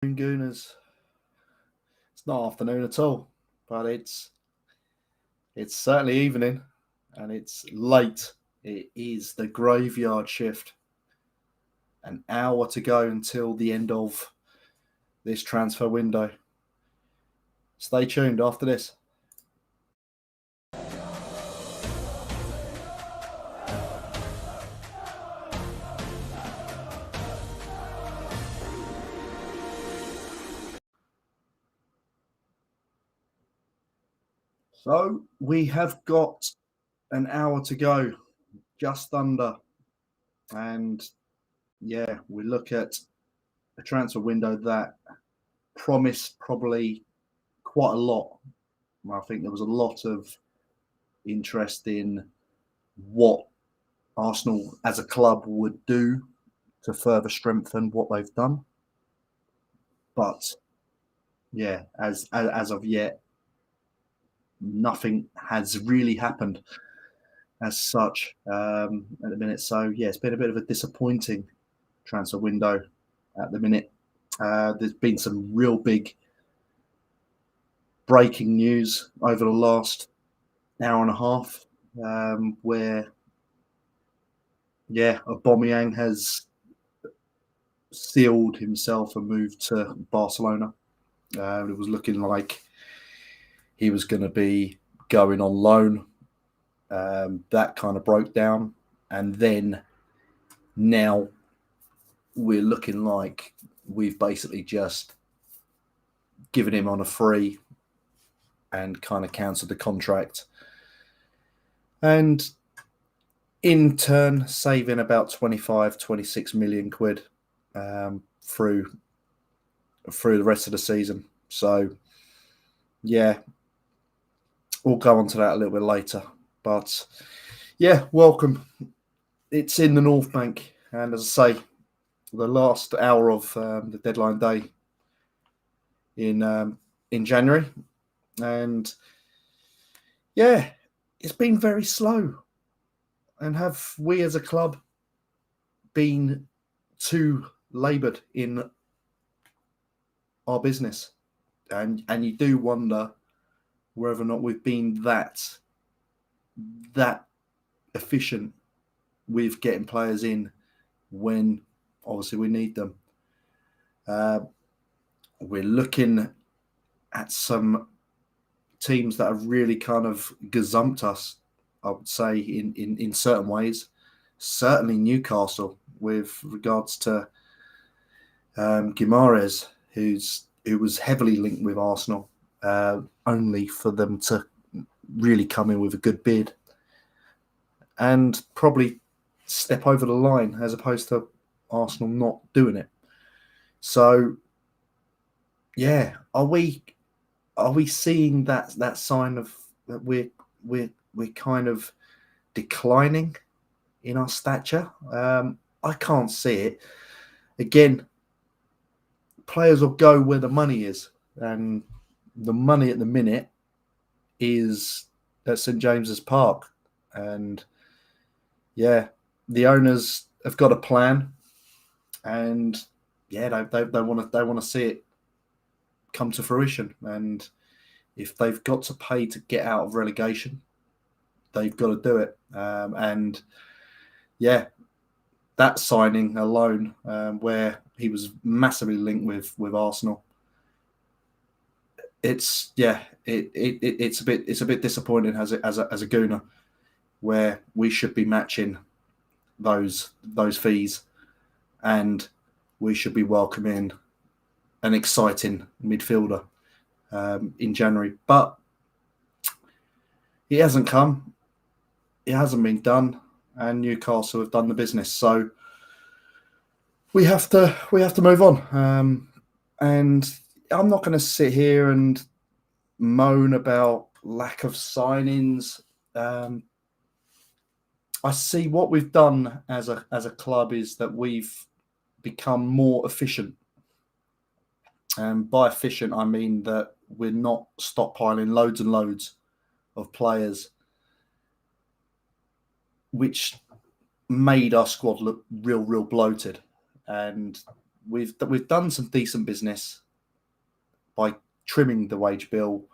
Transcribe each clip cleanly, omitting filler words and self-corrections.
Gooners. It's not afternoon at all, but it's certainly evening, and it's late. It is the graveyard shift. An hour to go until the end of this transfer window. Stay tuned after this. So we have got an hour to go, just under. And yeah, we look at a transfer window that promised probably quite a lot. I think there was a lot of interest in what Arsenal as a club would do to further strengthen what they've done. But yeah, as of yet, nothing has really happened as such at the minute. So yeah, it's been a bit of a disappointing transfer window at the minute. There's been some real big breaking news over the last hour and a half, where Aubameyang has sealed himself a move to Barcelona. It was looking like he was going to be going on loan. That kind of broke down. And then now we're looking like we've basically just given him on a free and kind of cancelled the contract. And in turn, saving about 25, 26 million quid through the rest of the season. So, yeah, we'll go on to that a little bit later. But, yeah, welcome. It's in the North Bank. And as I say, the last hour of the deadline day in January. And, yeah, it's been very slow. And have we as a club been too laboured in our business? And you do wonder whether or not we've been that efficient with getting players in when obviously we need them. We're looking at some teams that have really kind of gazumped us, I would say, in certain ways. Certainly Newcastle with regards to Guimaraes, who was heavily linked with Arsenal, only for them to really come in with a good bid and probably step over the line as opposed to Arsenal not doing it. So, yeah, are we seeing that sign of that we're kind of declining in our stature? I can't see it. Again, players will go where the money is, and the money at the minute is at St James's Park. And yeah, the owners have got a plan, and yeah, they want to see it come to fruition. And if they've got to pay to get out of relegation, they've got to do it. And yeah, that signing alone, where he was massively linked with Arsenal, it's a bit disappointing as a Gooner, where we should be matching those fees, and we should be welcoming an exciting midfielder in January. But he hasn't come. It hasn't been done, and Newcastle have done the business. So we have to move on. And I'm not going to sit here and moan about lack of signings. I see what we've done as a club is that we've become more efficient. And by efficient, I mean that we're not stockpiling loads and loads of players, which made our squad look real bloated. And we've done some decent business by trimming the wage bill,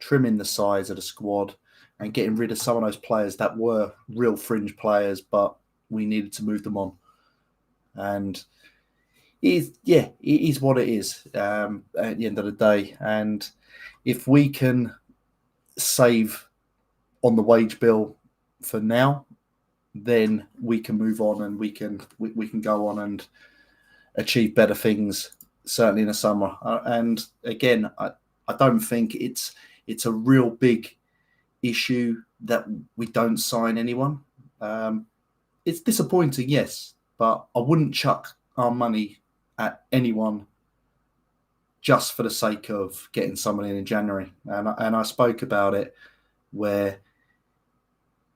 trimming the size of the squad, and getting rid of some of those players that were real fringe players, but we needed to move them on. And it is what it is at the end of the day. And if we can save on the wage bill for now, then we can move on and we can go on and achieve better things, certainly in the summer. And again, I don't think it's a real big issue that we don't sign anyone. It's disappointing, yes, but I wouldn't chuck our money at anyone just for the sake of getting someone in January. And I spoke about it where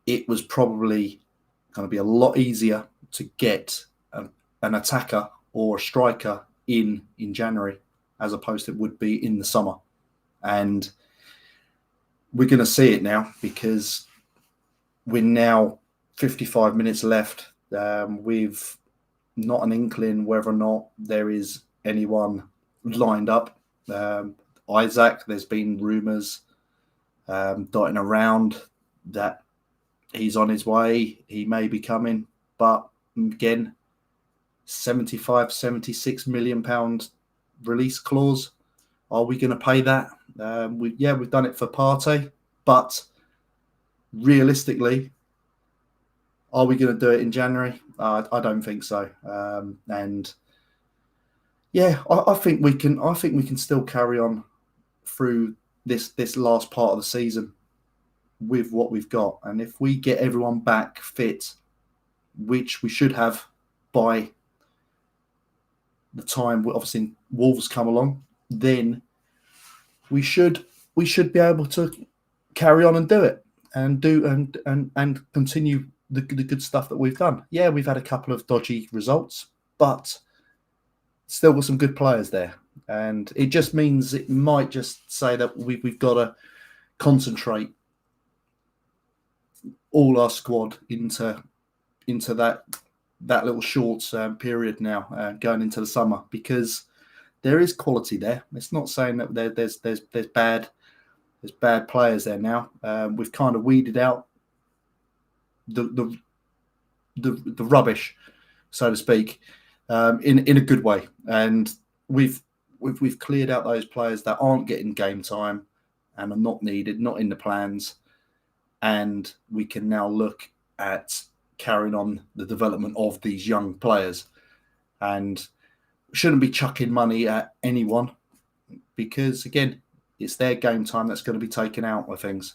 it was probably going to be a lot easier to get an attacker or a striker in January as opposed to it would be in the summer. And we're going to see it now because we're now 55 minutes left with not an inkling whether or not there is anyone lined up. Isaac, there's been rumours dotting around that he's on his way. He may be coming. But again, 76 million pound release clause. Are we going to pay that? We've done it for Partey, but realistically, are we going to do it in January? I don't think so. And yeah, I think we can. I think we can still carry on through this last part of the season with what we've got. And if we get everyone back fit, which we should have by the time obviously Wolves come along, then we should be able to carry on and do it and continue the good stuff that we've done. Yeah, we've had a couple of dodgy results, but still got some good players there. And it just means it might just say that we've got to concentrate all our squad into that little short period now going into the summer, because there is quality there. It's not saying that there's bad players there now. We've kind of weeded out the rubbish, so to speak, in a good way, and we've cleared out those players that aren't getting game time and are not needed, not in the plans, and we can now look at carrying on the development of these young players, and shouldn't be chucking money at anyone because again, it's their game time that's going to be taken out of things.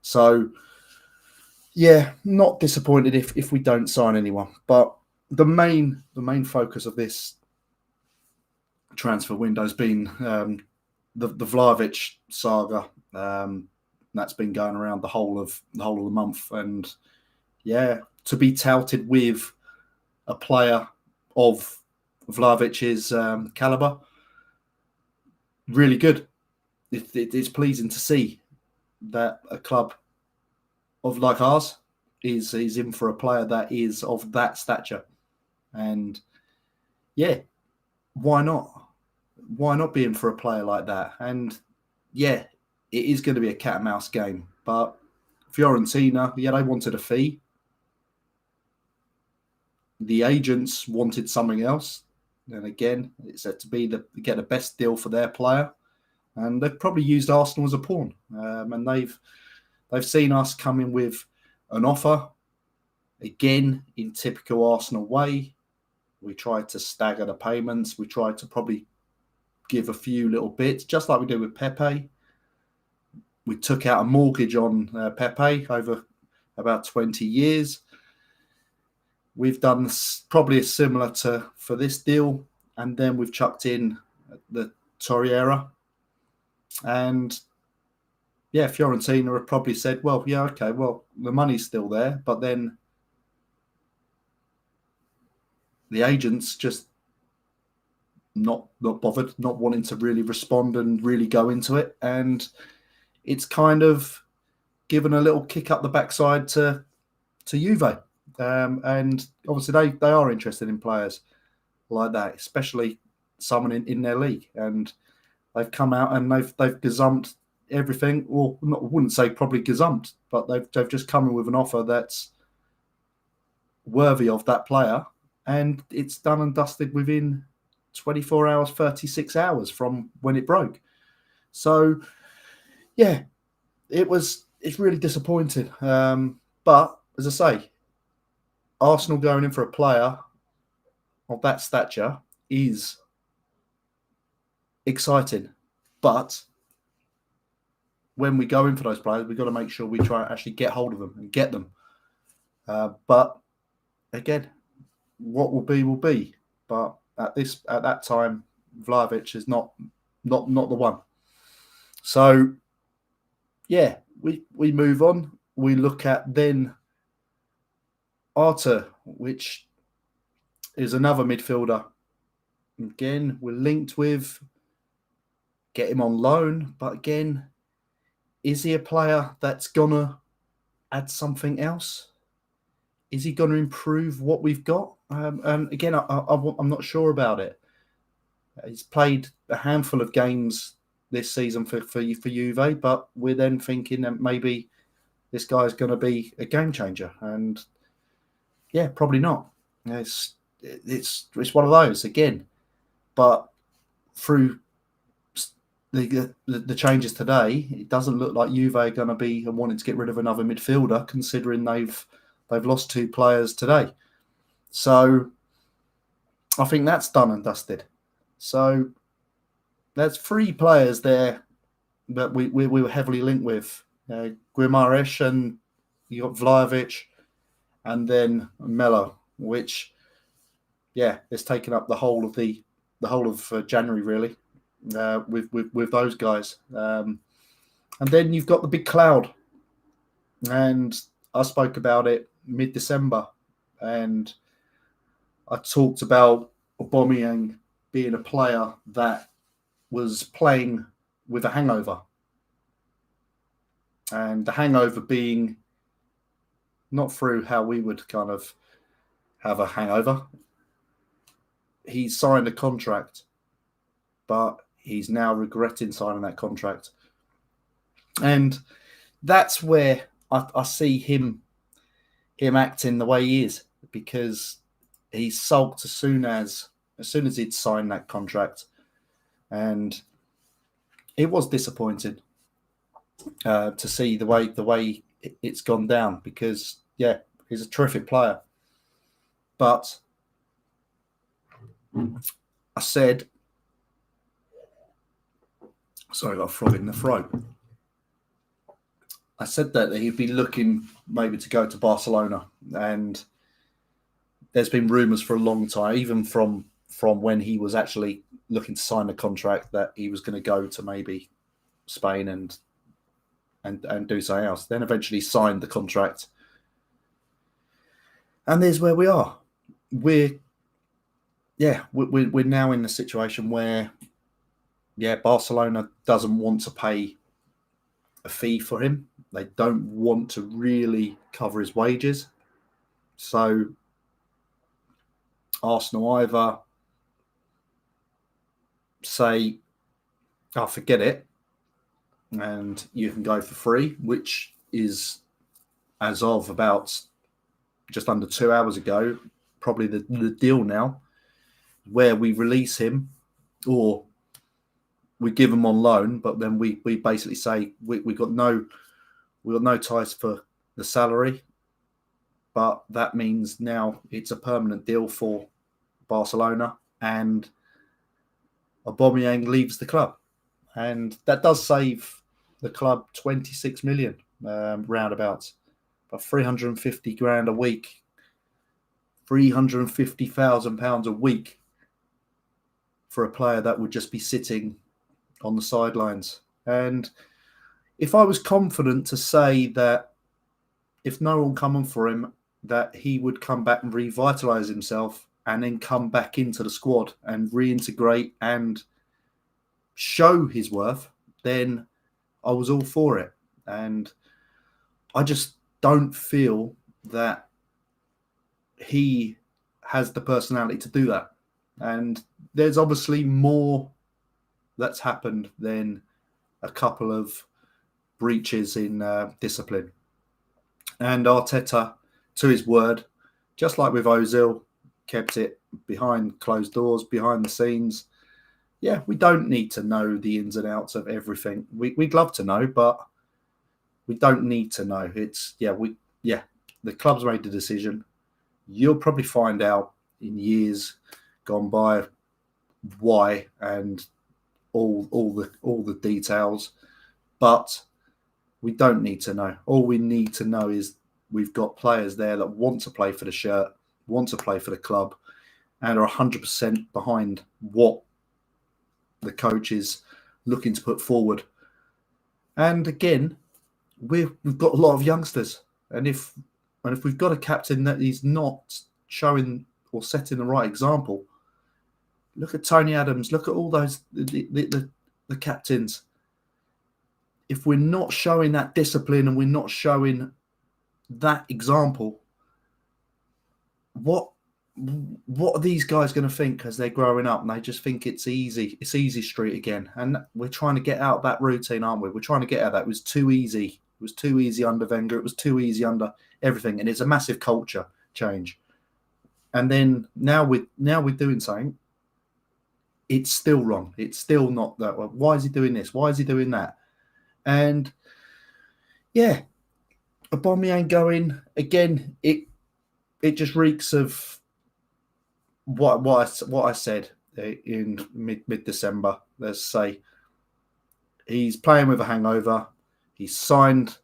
So yeah, not disappointed if we don't sign anyone, but the main focus of this transfer window has been the Vlahovic saga. That's been going around the whole of the month, and yeah, to be touted with a player of Vlahovic's caliber, really good. It's pleasing to see that a club of like ours is in for a player that is of that stature. And yeah, why not? Why not be in for a player like that? And yeah, it is going to be a cat and mouse game. But Fiorentina, yeah, they wanted a fee. The agents wanted something else. And again, it's said to be get the best deal for their player. And they've probably used Arsenal as a pawn. And they've seen us come in with an offer. Again, in typical Arsenal way, we tried to stagger the payments. We tried to probably give a few little bits, just like we did with Pepe. We took out a mortgage on Pepe over about 20 years. We've done probably a similar for this deal, and then we've chucked in the Torreira. And yeah, Fiorentina have probably said, well, yeah, okay, well, the money's still there, but then the agents just not bothered, not wanting to really respond and really go into it. And it's kind of given a little kick up the backside to Juve. And obviously they are interested in players like that, especially someone in their league, and they've come out and they've gazumped everything. Or not, I wouldn't say probably gazumped, but they've just come in with an offer that's worthy of that player, and it's done and dusted within 24 hours, 36 hours from when it broke. So, yeah, it's really disappointing. But as I say, Arsenal going in for a player of that stature is exciting. But when we go in for those players, we've got to make sure we try and actually get hold of them and get them. But again, what will be will be. But at that time, Vlahovic is not the one. So yeah, we move on. We look at then Arthur, which is another midfielder. Again, we're linked with, get him on loan, but again, is he a player that's gonna add something else? Is he going to improve what we've got? And again, I'm not sure about it. He's played a handful of games this season for Juve, but we're then thinking that maybe this guy's going to be a game changer, and yeah, probably not. It's one of those again, but through the changes today, it doesn't look like Juve are going to be wanting to get rid of another midfielder, considering they've lost two players today. So I think that's done and dusted. So there's three players there that we were heavily linked with. Guimaraes, and you got Vlahovic, and then Melo, which, yeah, is taking up the whole of January really, with those guys. And then you've got the big cloud, and I spoke about it mid-December, and I talked about Aubameyang being a player that was playing with a hangover, and the hangover being not through how we would kind of have a hangover. He signed a contract, but he's now regretting signing that contract, and that's where I see him acting the way he is, because he sulked as soon as he'd signed that contract, and it was disappointing to see the way it's gone down, because yeah, he's a terrific player, but I said, sorry, I got a frog in the throat. I said that he'd be looking maybe to go to Barcelona, and there's been rumours for a long time, even from when he was actually looking to sign the contract, that he was going to go to maybe Spain and do something else. Then eventually signed the contract, and there's where we are. We're now in the situation where, yeah, Barcelona doesn't want to pay a fee for him. They don't want to really cover his wages. So Arsenal either say, oh, forget it, and you can go for free, which is, as of about just under 2 hours ago, probably the deal now, where we release him, or we give him on loan, but then we basically say we got no ties for the salary, but that means now it's a permanent deal for Barcelona, and Aubameyang leaves the club, and that does save the club 26 million roundabouts, but 350 grand a week, £350,000 a week for a player that would just be sitting on the sidelines. And if I was confident to say that if no one coming for him, that he would come back and revitalise himself and then come back into the squad and reintegrate and show his worth, then I was all for it. And I just don't feel that he has the personality to do that. And there's obviously more that's happened than a couple of breaches in discipline. And Arteta, to his word, just like with Ozil, kept it behind closed doors, behind the scenes. Yeah, we don't need to know the ins and outs of everything. We'd love to know, but we don't need to know. The club's made the decision. You'll probably find out in years gone by why and all the details, but we don't need to know. All we need to know is we've got players there that want to play for the shirt, want to play for the club, and are 100% behind what the coach is looking to put forward. And again, we've got a lot of youngsters, and if we've got a captain that is not showing or setting the right example, look at Tony Adams, look at all those the captains. If we're not showing that discipline and we're not showing that example, what are these guys going to think as they're growing up? And they just think it's easy street again. And we're trying to get out of that routine, aren't we? We're trying to get out of that. It was too easy. It was too easy under Wenger. It was too easy under everything. And it's a massive culture change. And then now we're doing something. It's still wrong. It's still not that. Well, why is he doing this? Why is he doing that? And yeah, Aubameyang going again. It just reeks of what I said in mid-December. Let's say he's playing with a hangover. He's signed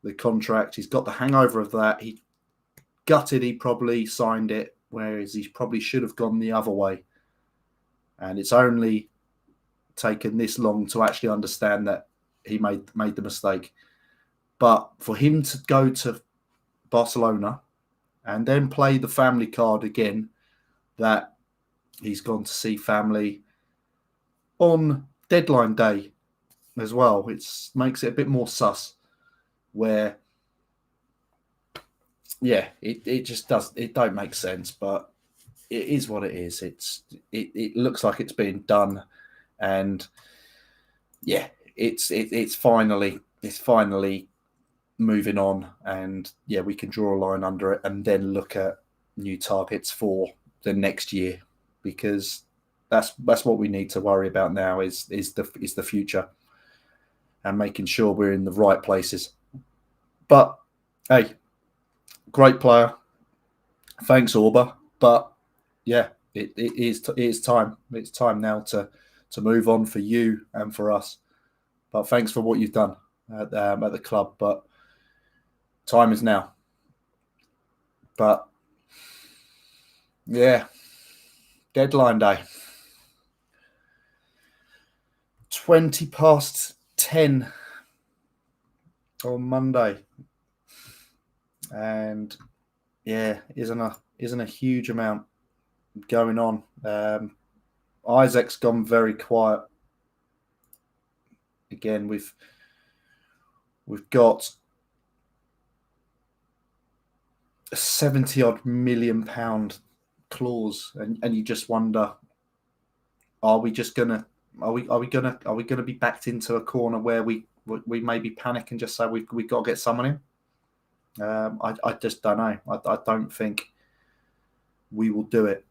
the contract. He's got the hangover of that. He gutted. He probably signed it, whereas he probably should have gone the other way. And it's only taken this long to actually understand that he made the mistake. But for him to go to Barcelona and then play the family card again, that he's gone to see family on deadline day as well, it makes it a bit more sus. Where, yeah, it just does. It don't make sense, but it is what it is. It looks like it's being done, and yeah, it's finally moving on, and yeah, we can draw a line under it and then look at new targets for the next year, because that's what we need to worry about now is the future and making sure we're in the right places. But hey, great player. Thanks, Orba. But yeah, it is time. It's time now to move on for you and for us. But thanks for what you've done at the club. But time is now. But yeah, deadline day. 10:20 on Monday. And yeah, isn't a huge amount going on. Isaac's gone very quiet. Again, we've got a 70-odd million pound clause, and you just wonder, are we gonna be backed into a corner where we maybe panic and just say we've got to get someone in? I just don't know. I don't think we will do it.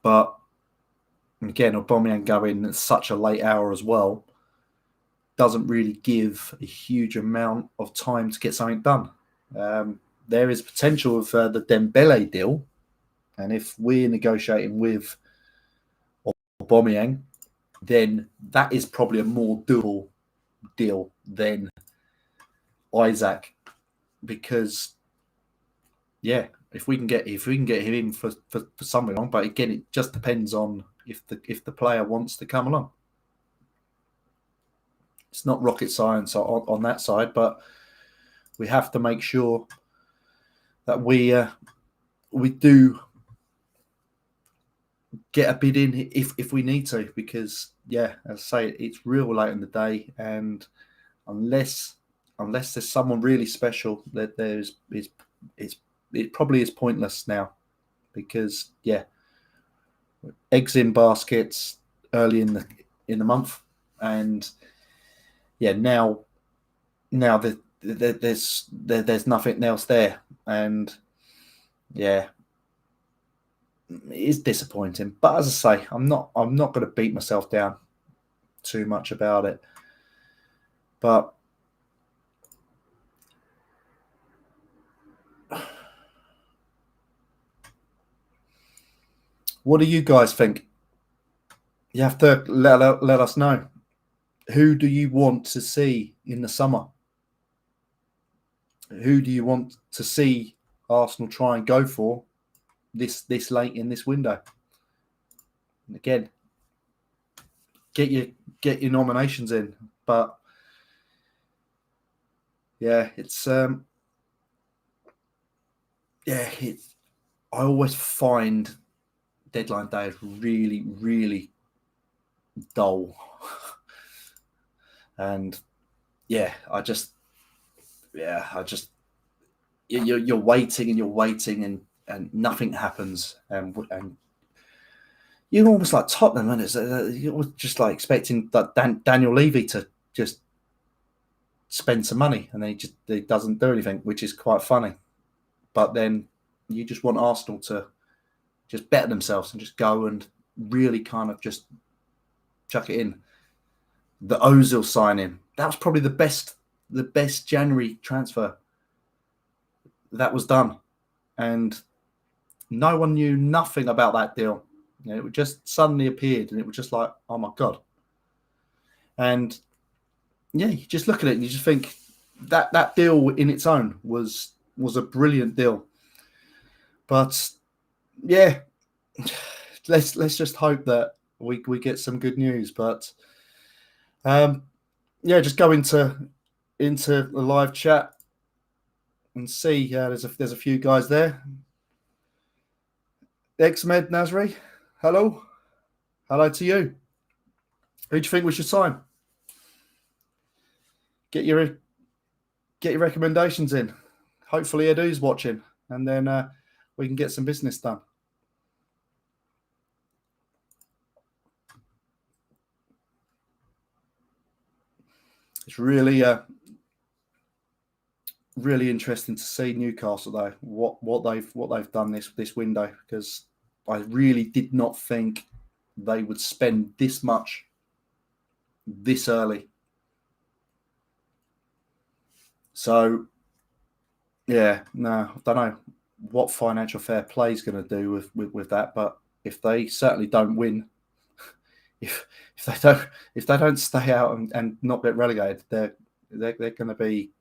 But again, Aubameyang going at such a late hour as well doesn't really give a huge amount of time to get something done. There is potential of the Dembele deal, and if we're negotiating with Aubameyang, then that is probably a more doable deal than Isaac, because yeah, if we can get him in for something on, but again, it just depends on if the player wants to come along. It's not rocket science on that side, but we have to make sure that we do get a bid in if we need to, because yeah, as I say, it's real late in the day, and unless there's someone really special, that it probably is pointless now. because eggs in baskets early in the month, and now there's nothing else there, and it is disappointing. But as I say, I'm not going to beat myself down too much about it. But what do you guys think? You have to let us know. Who do you want to see in the summer? Who do you want to see Arsenal try and go for this late in this window? And again, get your nominations in. But it's I always find deadline day is really, really dull. And you're waiting and nothing happens, and you're almost like Tottenham, and you're just like expecting that Daniel Levy to just spend some money, and then he doesn't do anything, which is quite funny. But then you just want Arsenal to just better themselves and just go and really kind of just chuck it in. The Ozil signing, that was probably the best January transfer that was done, and no one knew nothing about that deal. It just suddenly appeared, and it was just like, oh my god. And you just look at it and you just think that deal in its own was a brilliant deal. But let's just hope that we get some good news. But just go into the live chat and see. There's a few guys there. Xmed Nasri, hello to you. Who do you think we should sign? Get your recommendations in. Hopefully Edu's watching, and then we can get some business done. It's really really interesting to see Newcastle though, what they've done this window, because I really did not think they would spend this much this early. So I don't know what financial fair play is going to do with that, but if they certainly don't win, if they don't stay out and not get relegated, they're going to be,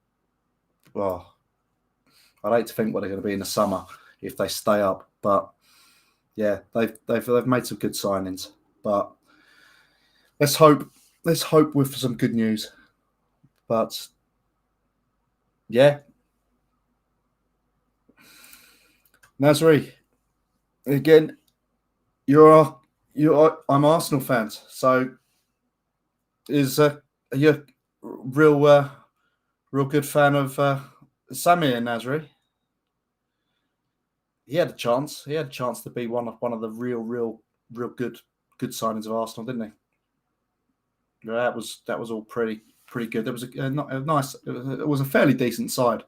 well, I'd hate to think what they're going to be in the summer if they stay up. But they've made some good signings. But let's hope with some good news. But Nasri, again, I'm Arsenal fans. So are you a real good fan of Samir Nasri? He had a chance. He had a chance to be one of the real good signings of Arsenal, didn't he? That was all pretty good. There was a nice. It was a fairly decent side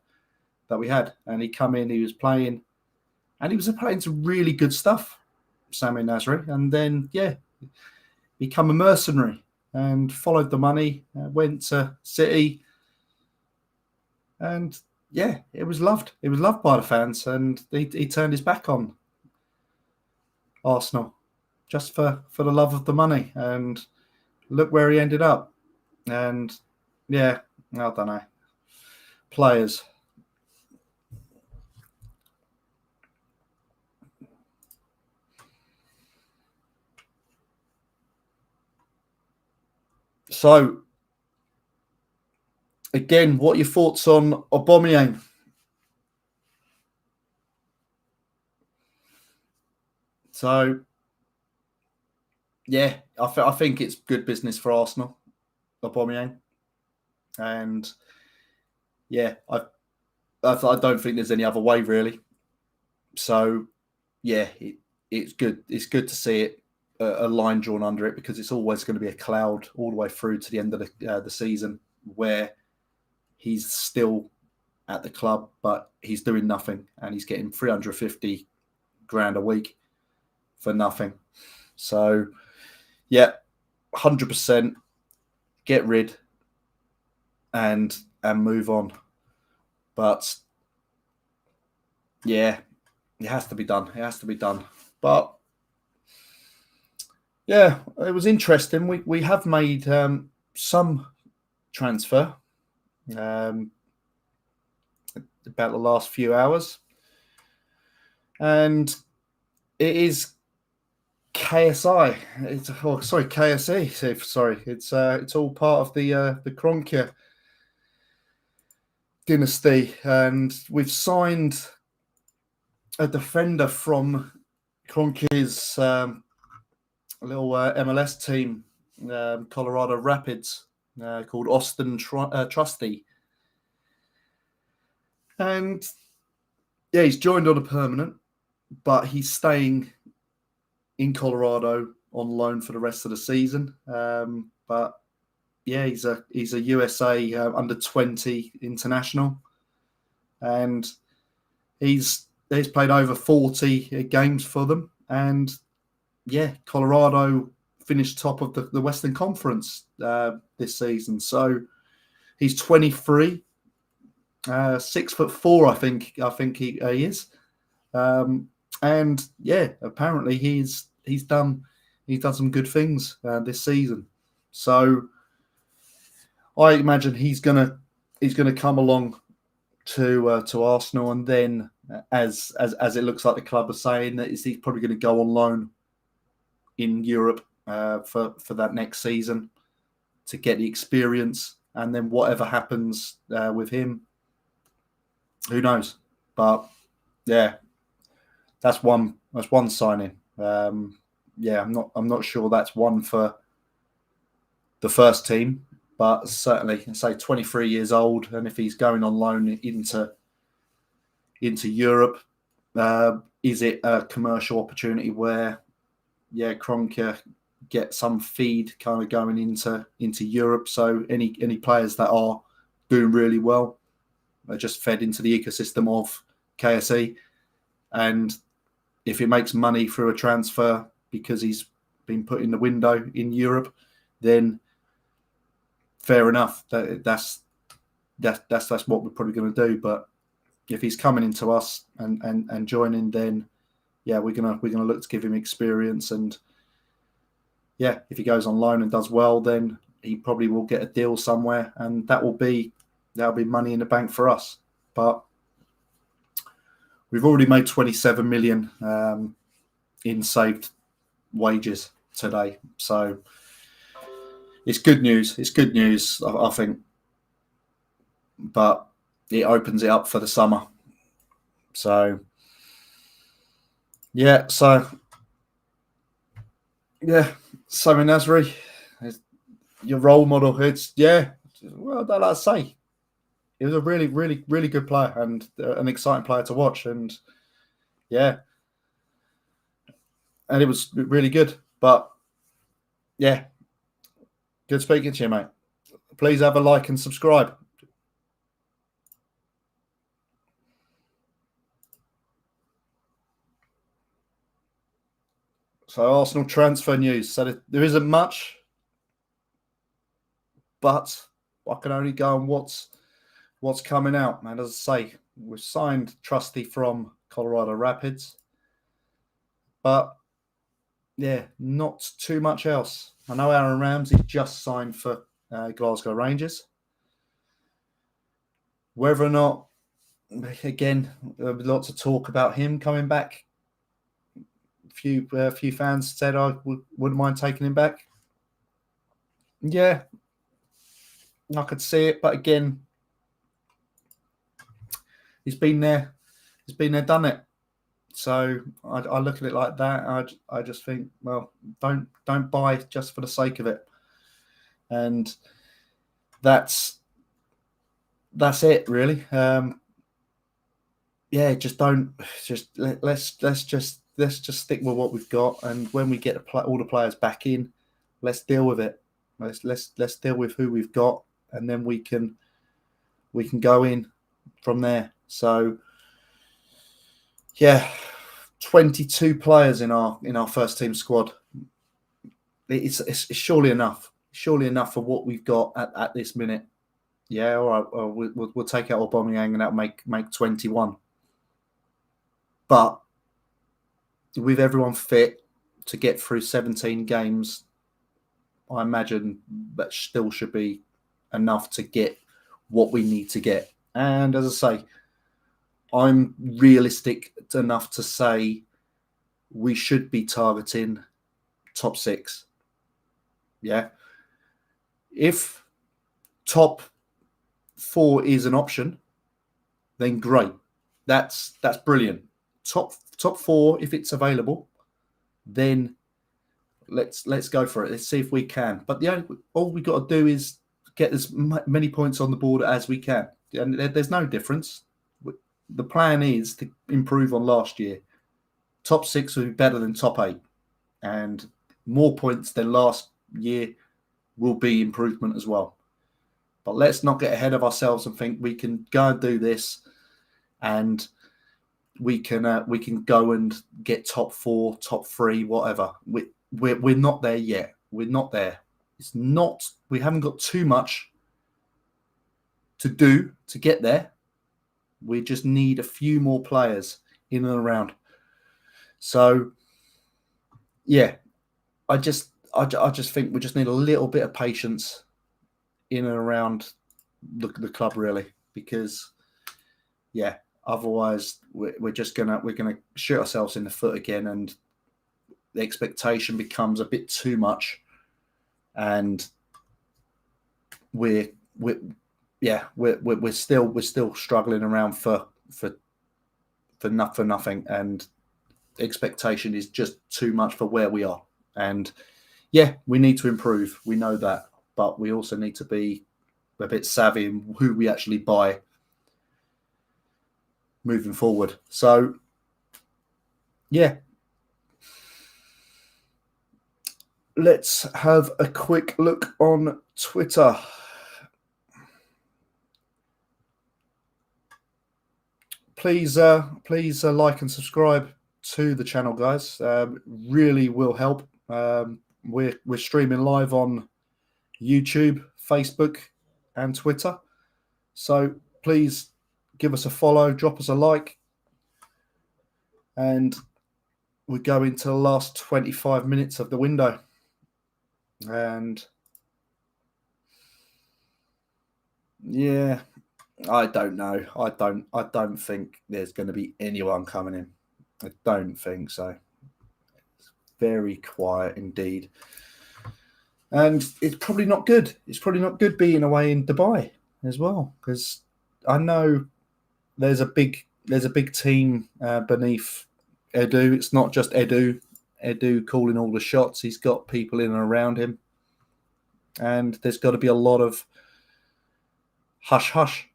that we had, and he come in. He was playing, and he was playing some really good stuff, Samir Nasri. And then become a mercenary and followed the money. Went to City, and it was loved. It was loved by the fans, and he turned his back on Arsenal just for the love of the money. And look where he ended up. And I don't know. Players. So, again, what are your thoughts on Aubameyang? So, I think it's good business for Arsenal, Aubameyang. And I don't think there's any other way, really. So, yeah, it's good. It's good to see it, a line drawn under it, because it's always going to be a cloud all the way through to the end of the season, where he's still at the club, but he's doing nothing, and he's getting 350 grand a week for nothing. So, yeah, 100% get rid and move on. But yeah, it has to be done. It has to be done. But yeah, it was interesting. We have made some transfer about the last few hours, and it is KSI. Sorry, KSE. Sorry, it's all part of the Kroenke dynasty, and we've signed a defender from Kroenke's little MLS team, Colorado Rapids, called Austin Trusty. And yeah, he's joined on a permanent, but he's staying in Colorado on loan for the rest of the season. But yeah, he's a USA under 20 international, and he's played over 40 games for them. And yeah, Colorado finished top of the Western Conference this season. So he's 23, 6'4", I think he is. And yeah, apparently he's done some good things this season. So I imagine he's gonna come along to Arsenal, and then as it looks like the club are saying, that he's probably going to go on loan in Europe for that next season to get the experience, and then whatever happens with him, who knows? But yeah, that's one signing. Yeah, I'm not sure that's one for the first team, but certainly, say 23 years old, and if he's going on loan into Europe, is it a commercial opportunity where, yeah, Kroenke get some feed kind of going into Europe? So any players that are doing really well are just fed into the ecosystem of KSE, and if it makes money through a transfer because he's been put in the window in Europe, then fair enough. That's what we're probably going to do. But if he's coming into us and joining, then yeah, we're gonna look to give him experience. And yeah, if he goes on loan and does well, then he probably will get a deal somewhere, and that'll be money in the bank for us. But we've already made 27 million in saved wages today, so it's good news. It's good news, I think, but it opens it up for the summer. So yeah, Simon Nasri, your role model. It's well, like I say, he was a really, really, really good player, and an exciting player to watch. And yeah, and it was really good. But yeah, good speaking to you, mate. Please have a like and subscribe. So Arsenal transfer news. So there isn't much, but I can only go on what's coming out. And as I say, we've signed Trusty from Colorado Rapids, but yeah, not too much else. I know Aaron Ramsey just signed for Glasgow Rangers. Whether or not, again, lots of talk about him coming back. Few fans said I wouldn't mind taking him back. Yeah, I could see it, but again, he's been there, done it. So I look at it like that. I just think, well, don't buy just for the sake of it, and that's it really. Yeah, let's just let's just stick with what we've got, and when we get all the players back in, let's deal with it. Let's deal with who we've got, and then we can go in from there. So yeah, 22 players in our first team squad. It's surely enough. Surely enough for what we've got at this minute. Yeah, all right. Well, we'll take out Aubameyang, and that'll make 21. But with everyone fit to get through 17 games, I imagine that still should be enough to get what we need to get. And as I say, I'm realistic enough to say we should be targeting top 6. Yeah. If top 4 is an option, then great. That's brilliant. Top 4, if it's available, then let's go for it. Let's see if we can. But all we got to do is get as many points on the board as we can. And there's no difference. The plan is to improve on last year. Top 6 will be better than top 8, and more points than last year will be improvement as well. But let's not get ahead of ourselves and think we can go and do this, and we can go and get top 4, top 3, whatever. We're not there yet. We're not there. It's not. We haven't got too much to do to get there. We just need a few more players in and around. So, yeah, I just think we just need a little bit of patience in and around the club, really, because yeah, otherwise we're gonna shoot ourselves in the foot again, and the expectation becomes a bit too much, and we're still struggling around for nothing, and expectation is just too much for where we are. And yeah, we need to improve. We know that, but we also need to be a bit savvy in who we actually buy moving forward. So yeah, let's have a quick look on Twitter. Please like and subscribe to the channel, guys. Really will help. We're streaming live on YouTube, Facebook, and Twitter. So please give us a follow, drop us a like, and we go into the last 25 minutes of the window. And yeah, I don't know. I don't think there's going to be anyone coming in. I don't think so. It's very quiet indeed. And it's probably not good. It's probably not good being away in Dubai as well, because I know there's a big team beneath Edu. It's not just Edu calling all the shots. He's got people in and around him, and there's got to be a lot of hush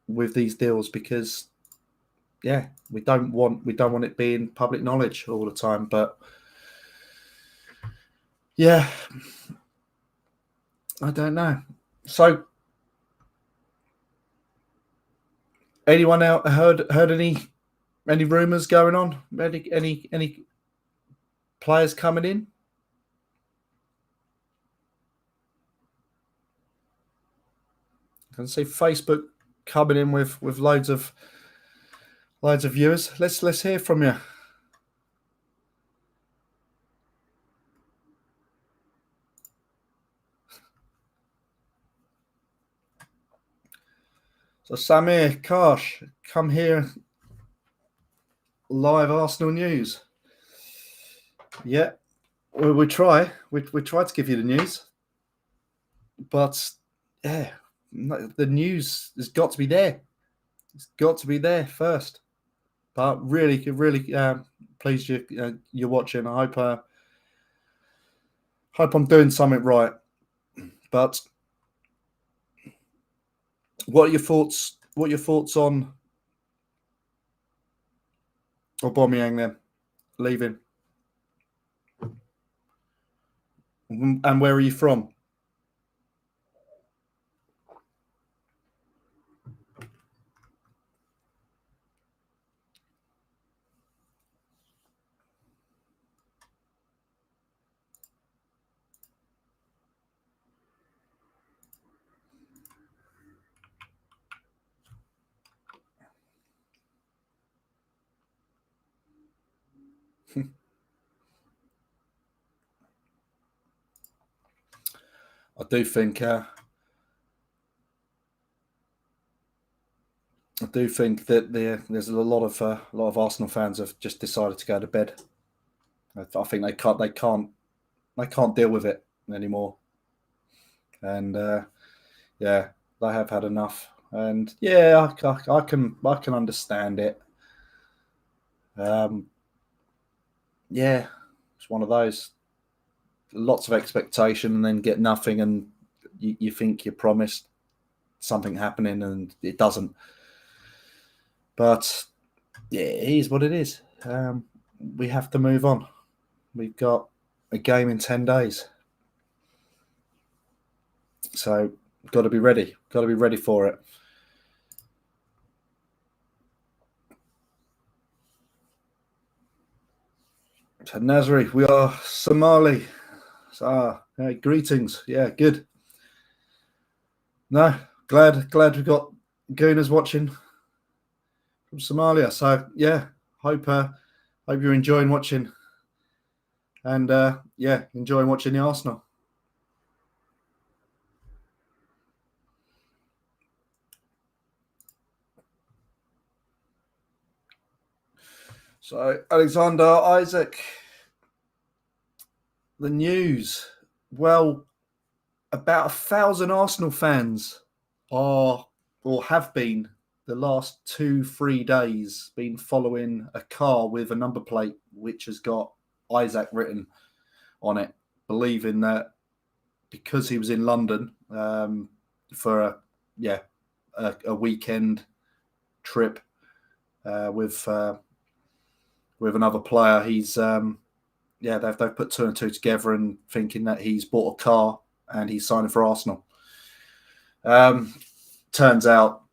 with these deals, because yeah, we don't want it being public knowledge all the time. But yeah, I don't know. So anyone out heard any rumours going on? Any players coming in? I can see Facebook coming in with loads of viewers. Let's hear from you. So Samir Karsh, come here. Live Arsenal news. Yeah, we try. We try to give you the news, but yeah, the news has got to be there. It's got to be there first. But really pleased you're watching. I hope I'm doing something right. But what are your thoughts? What are your thoughts on Aubameyang then? leaving. And where are you from? I do think that there's a lot of Arsenal fans have just decided to go to bed. I think they can't deal with it anymore, and yeah, they have had enough. And yeah, I can understand it. Yeah, it's one of those. Lots of expectation and then get nothing, and you think you're promised something happening and it doesn't. But yeah, it is what it is. We have to move on. We've got a game in 10 days. So got to be ready. Got to be ready for it. So Nazri, we are Somali. So greetings. Yeah, good. No, glad we got Gooners watching from Somalia. So yeah, hope you're enjoying watching, and yeah, enjoying watching the Arsenal. So Alexander Isaac, the news. Well, about 1,000 Arsenal fans are or have been the last 2-3 days been following a car with a number plate which has got Isaac written on it, believing that because he was in London for a weekend trip with another player, he's they've put two and two together and thinking that he's bought a car and he's signing for Arsenal. Turns out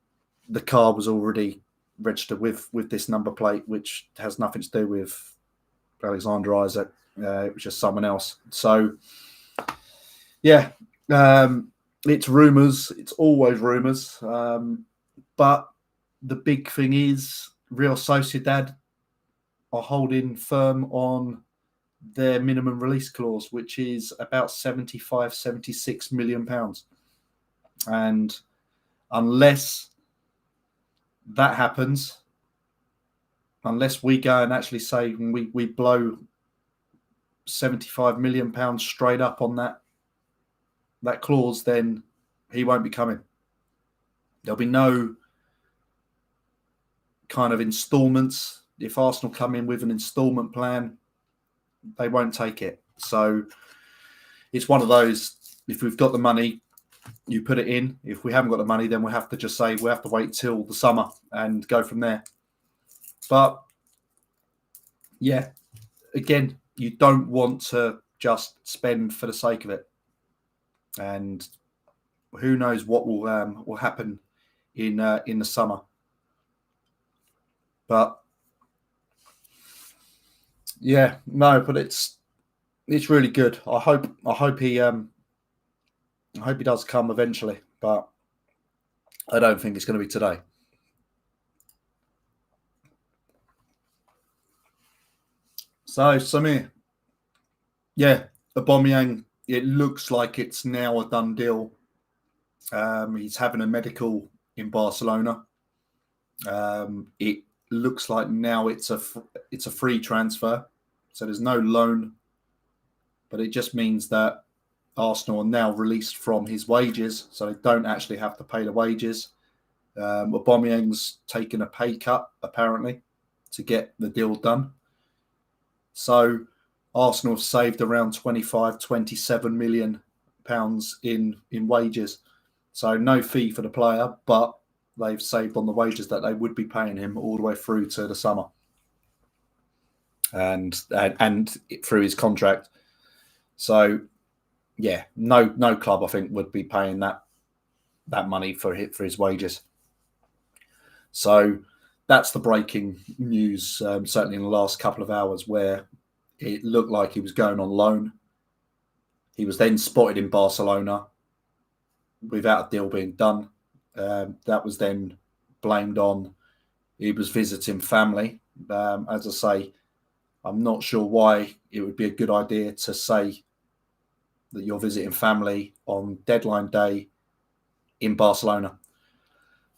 the car was already registered with this number plate, which has nothing to do with Alexander Isaac. It was just someone else. So, yeah, it's rumours. It's always rumours. But the big thing is Real Sociedad are holding firm on their minimum release clause, which is about 76 million pounds. And unless that happens, unless we go and actually say we blow 75 million pounds straight up on that clause, then he won't be coming. There'll be no kind of installments. If Arsenal come in with an installment plan, they won't take it. So it's one of those, if we've got the money, you put it in. If we haven't got the money, then we'll have to just say we have to wait till the summer and go from there. But yeah, again, you don't want to just spend for the sake of it. And who knows what will happen in the summer. But yeah, no, but it's really good. I hope he does come eventually, but I don't think it's going to be today. So Samir, yeah, Aubameyang, it looks like it's now a done deal. He's having a medical in Barcelona. It looks like now it's a free transfer, so there's no loan, but it just means that Arsenal are now released from his wages, so they don't actually have to pay the wages. Aubameyang's taken a pay cut apparently to get the deal done. So Arsenal have saved around 27 million pounds in wages. So no fee for the player, but they've saved on the wages that they would be paying him all the way through to the summer. and through his contract. So yeah, no club I think would be paying that money for his wages. So that's the breaking news, certainly in the last couple of hours, where it looked like he was going on loan. He was then spotted in Barcelona without a deal being done. That was then blamed on he was visiting family. As I say, I'm not sure why it would be a good idea to say that you're visiting family on deadline day in Barcelona.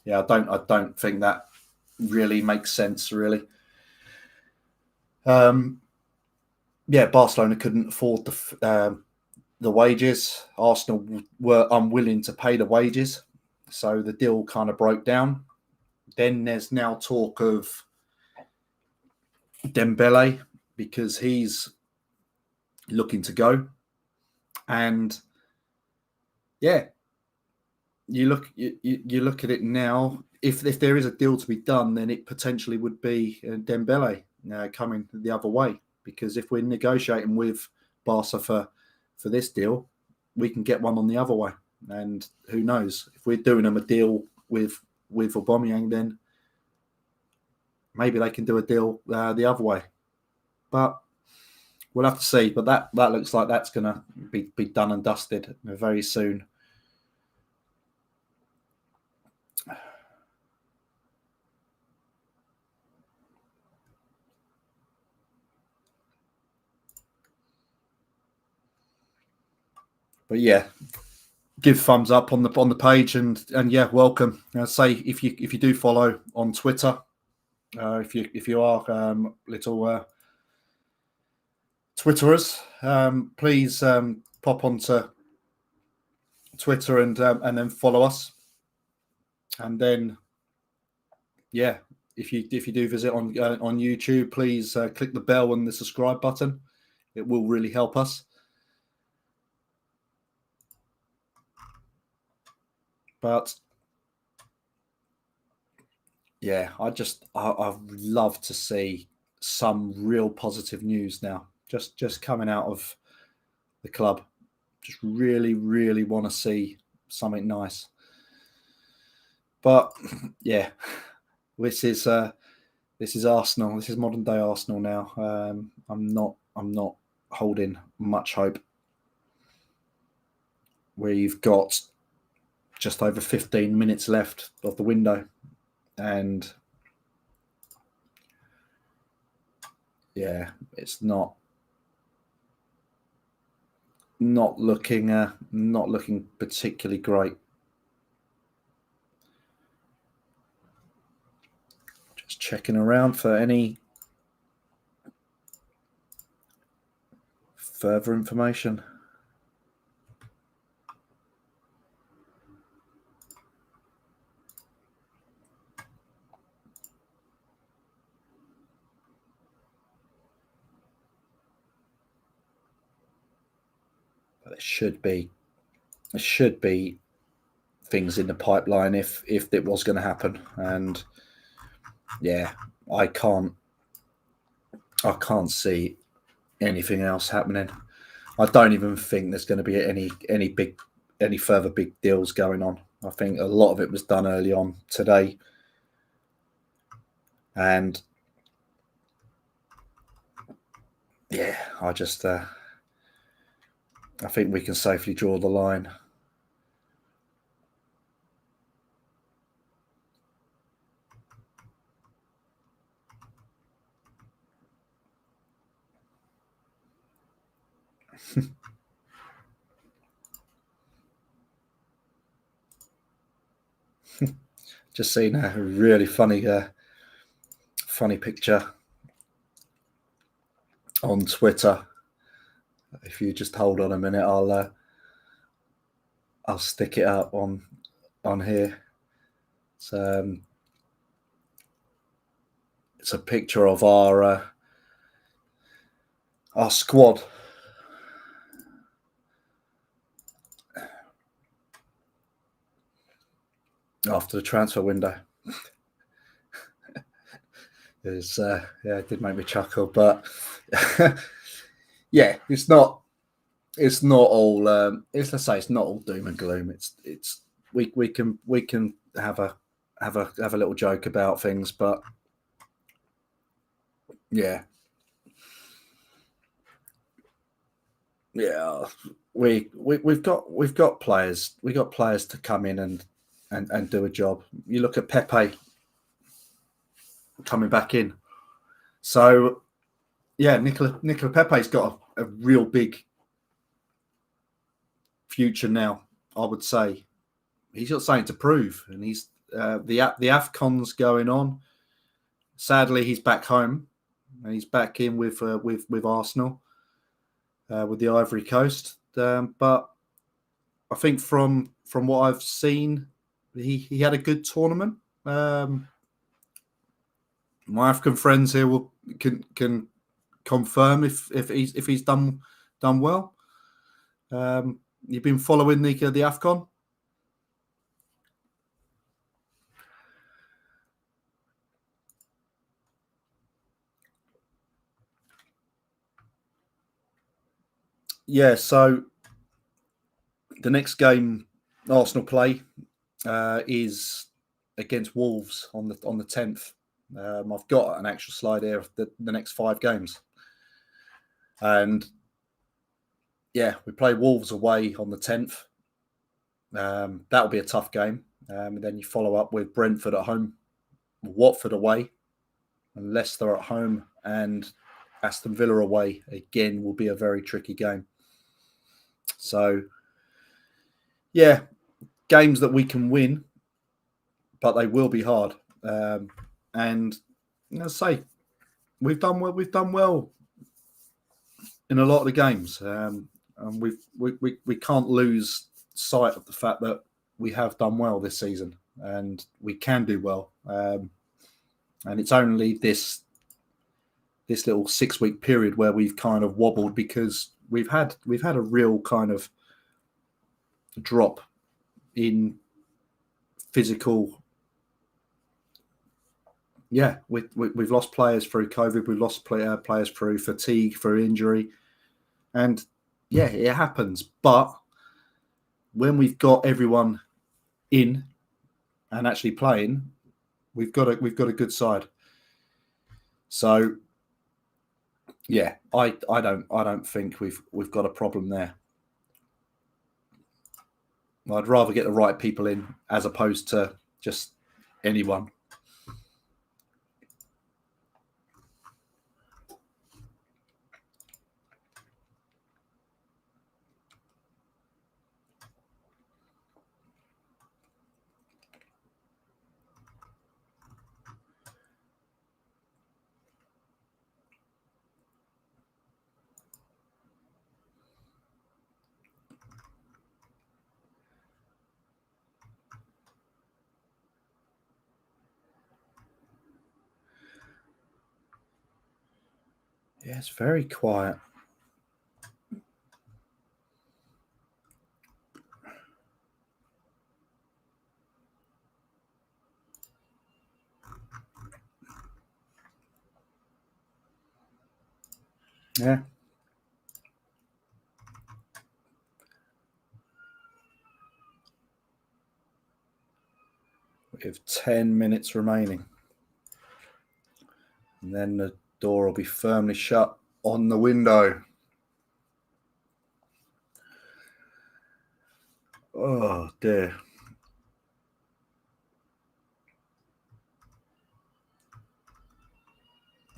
Yeah, I don't think that really makes sense, really. Yeah, Barcelona couldn't afford the wages. Arsenal were unwilling to pay the wages, so the deal kind of broke down. Then there's now talk of Dembele because he's looking to go, and yeah, you look at it now. If there is a deal to be done, then it potentially would be Dembele coming the other way. Because if we're negotiating with Barca for this deal, we can get one on the other way. And who knows, if we're doing them a deal with Aubameyang, then maybe they can do a deal the other way. But we'll have to see. But that looks like that's going to be done and dusted very soon. But yeah, give thumbs up on the page and yeah, welcome. Say if you do follow on Twitter, if you are little Twitterers, please pop onto Twitter and then follow us. And then yeah, if you do visit on YouTube, please click the bell and the subscribe button. It will really help us. But yeah, I'd love to see some real positive news now. Just coming out of the club. Just really, really want to see something nice. But yeah, this is Arsenal. This is modern day Arsenal now. I'm not holding much hope. We've got just over 15 minutes left of the window, and yeah, it's not looking particularly great. Just checking around for any further information. But there should be things in the pipeline if it was going to happen. And yeah, I can't see anything else happening. I don't even think there's going to be any further big deals going on. I think a lot of it was done early on today, and yeah, I think we can safely draw the line. Just seen a really funny picture on Twitter. If you just hold on a minute, I'll stick it up on here. It's a picture of our squad. After the transfer window. it did make me chuckle, but yeah, it's not all. It's not all doom and gloom. We can have a little joke about things, but yeah, we've got players. We got players to come in and do a job. You look at Pepe coming back in. So yeah, Nicola Pepe's got a real big future now. I would say he's got something to prove, and he's the AFCON's going on. Sadly, he's back home, and he's back in with Arsenal, with the Ivory Coast. But I think from what I've seen, he had a good tournament. My African friends here can confirm if he's done well. You've been following the AFCON? Yeah, so the next game Arsenal play is against Wolves on the 10th. I've got an actual slide here of the next 5 games. And yeah, we play Wolves away on the 10th. That'll be a tough game. And then you follow up with Brentford at home, Watford away, and Leicester at home, and Aston Villa away. Again, will be a very tricky game. So, yeah, games that we can win, but they will be hard. And I say, we've done well in a lot of the games, and we can't lose sight of the fact that we have done well this season, and we can do well. And it's only this little 6-week period where we've kind of wobbled because we've had a real kind of drop in physical. Yeah, we've lost players through COVID. We've lost players through fatigue, through injury, and yeah, it happens. But when we've got everyone in and actually playing, we've got a good side. So yeah, I don't think we've got a problem there. I'd rather get the right people in as opposed to just anyone. Yeah, it's very quiet. Yeah. We have 10 minutes remaining. And then the door will be firmly shut on the window. Oh, dear.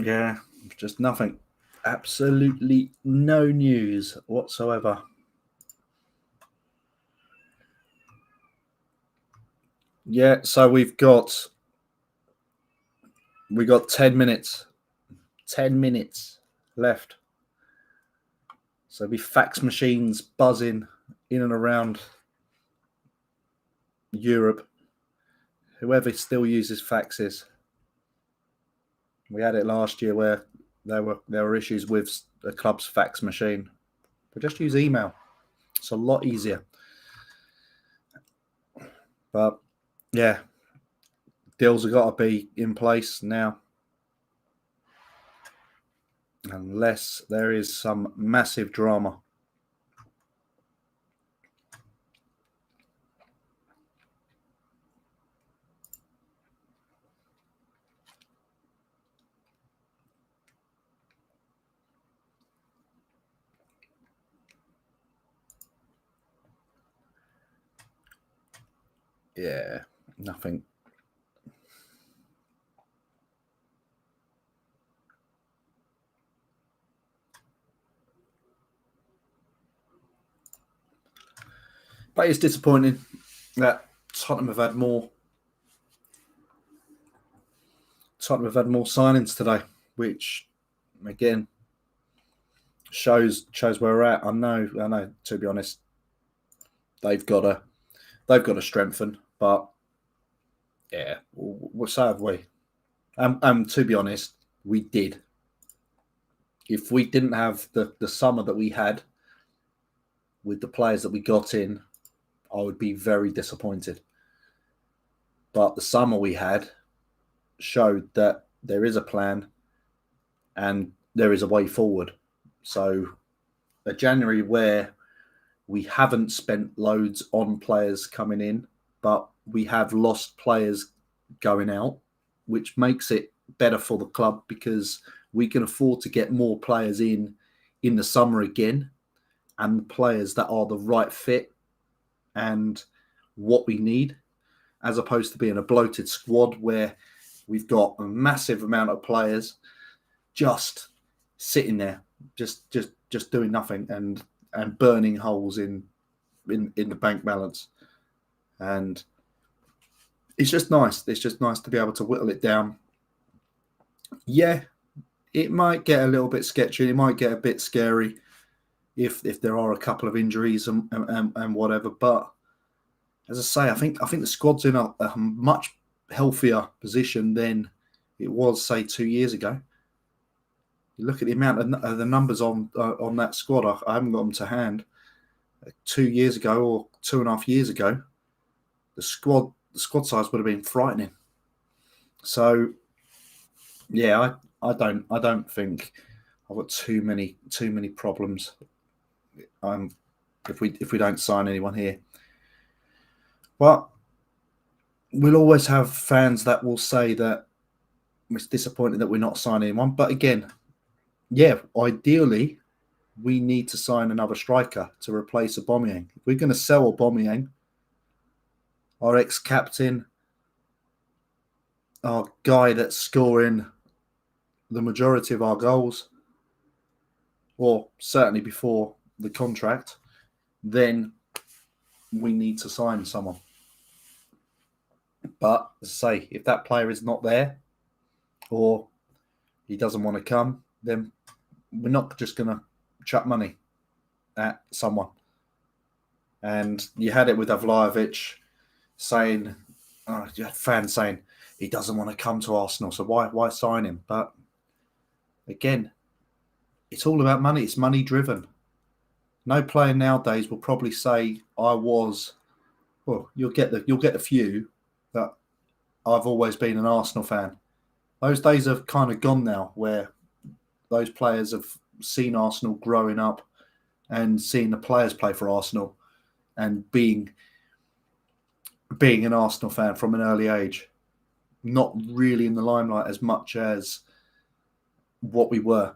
Yeah, just nothing. Absolutely no news whatsoever. Yeah, so we got 10 minutes. 10 minutes left. So there'll be fax machines buzzing in and around Europe. Whoever still uses faxes. We had it last year where there were issues with the club's fax machine. We just use email. It's a lot easier. But yeah, deals have got to be in place now. unless there is some massive drama. Yeah, nothing. But it's disappointing that Tottenham have had more signings today, which again shows where we're at. I know. To be honest, they've got to strengthen, but yeah, so have we. To be honest, we did. If we didn't have the summer that we had with the players that we got in, I would be very disappointed. But the summer we had showed that there is a plan and there is a way forward. So a January where we haven't spent loads on players coming in, but we have lost players going out, which makes it better for the club because we can afford to get more players in the summer again, and players that are the right fit and what we need, as opposed to being a bloated squad where we've got a massive amount of players just sitting there, just doing nothing and burning holes in the bank balance. And it's just nice. It's just nice to be able to whittle it down. Yeah, it might get a little bit sketchy. It might get a bit scary if there are a couple of injuries and whatever. But as I say, I think the squad's in a much healthier position than it was, say, 2 years ago. You look at the amount of the numbers on that squad. I haven't got them to hand. 2 years ago or 2.5 years ago, the squad size would have been frightening. So, yeah, I don't think I've got too many problems. If we don't sign anyone here, but we'll always have fans that will say that it's disappointing that we're not signing anyone. But again, yeah, ideally, we need to sign another striker to replace Aubameyang. If we're going to sell Aubameyang, our ex-captain, our guy that's scoring the majority of our goals, or certainly before the contract, then we need to sign someone. But as I say, if that player is not there or he doesn't want to come, then we're not just going to chuck money at someone. And you had it with Vlahovic saying, you had fans saying he doesn't want to come to Arsenal, so why sign him? But again, it's all about money. It's money driven. No player nowadays will probably say I was. Well, you'll get the few that I've always been an Arsenal fan. Those days have kind of gone now, where those players have seen Arsenal growing up and seeing the players play for Arsenal and being an Arsenal fan from an early age, not really in the limelight as much as what we were.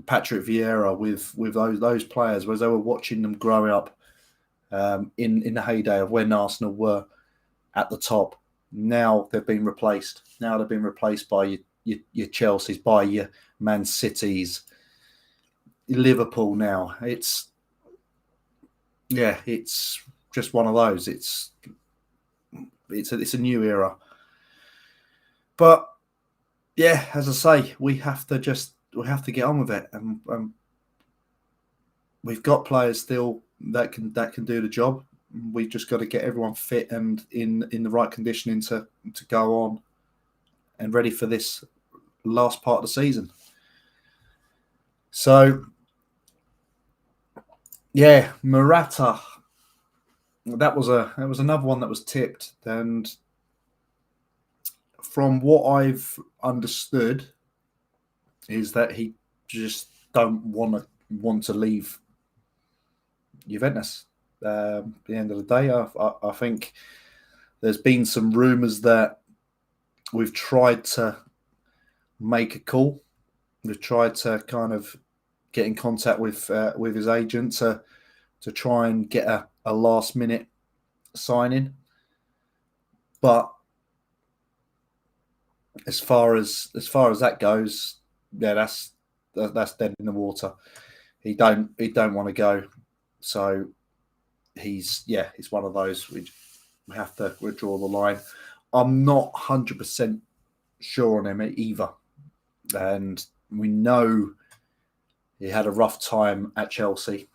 Patrick Vieira with those players, whereas they were watching them growing up in the heyday of when Arsenal were at the top. Now they've been replaced. Now they've been replaced by your Chelsea's, by your Man City's, Liverpool. Now it's just one of those. It's a new era. But yeah, as I say, we have to get on with it, and we've got players still that can do the job. We've just got to get everyone fit and in the right conditioning to go on and ready for this last part of the season. So yeah, Morata. That was another one that was tipped, and from what I've understood, is that he just don't want to leave Juventus. At the end of the day, I think there's been some rumours that we've tried to make a call. We've tried to kind of get in contact with his agent to try and get a last minute signing. But as far as that goes, yeah, that's dead in the water. He don't want to go, so he's one of those which we have to withdraw the line. I'm not 100% sure on him either, and we know he had a rough time at Chelsea.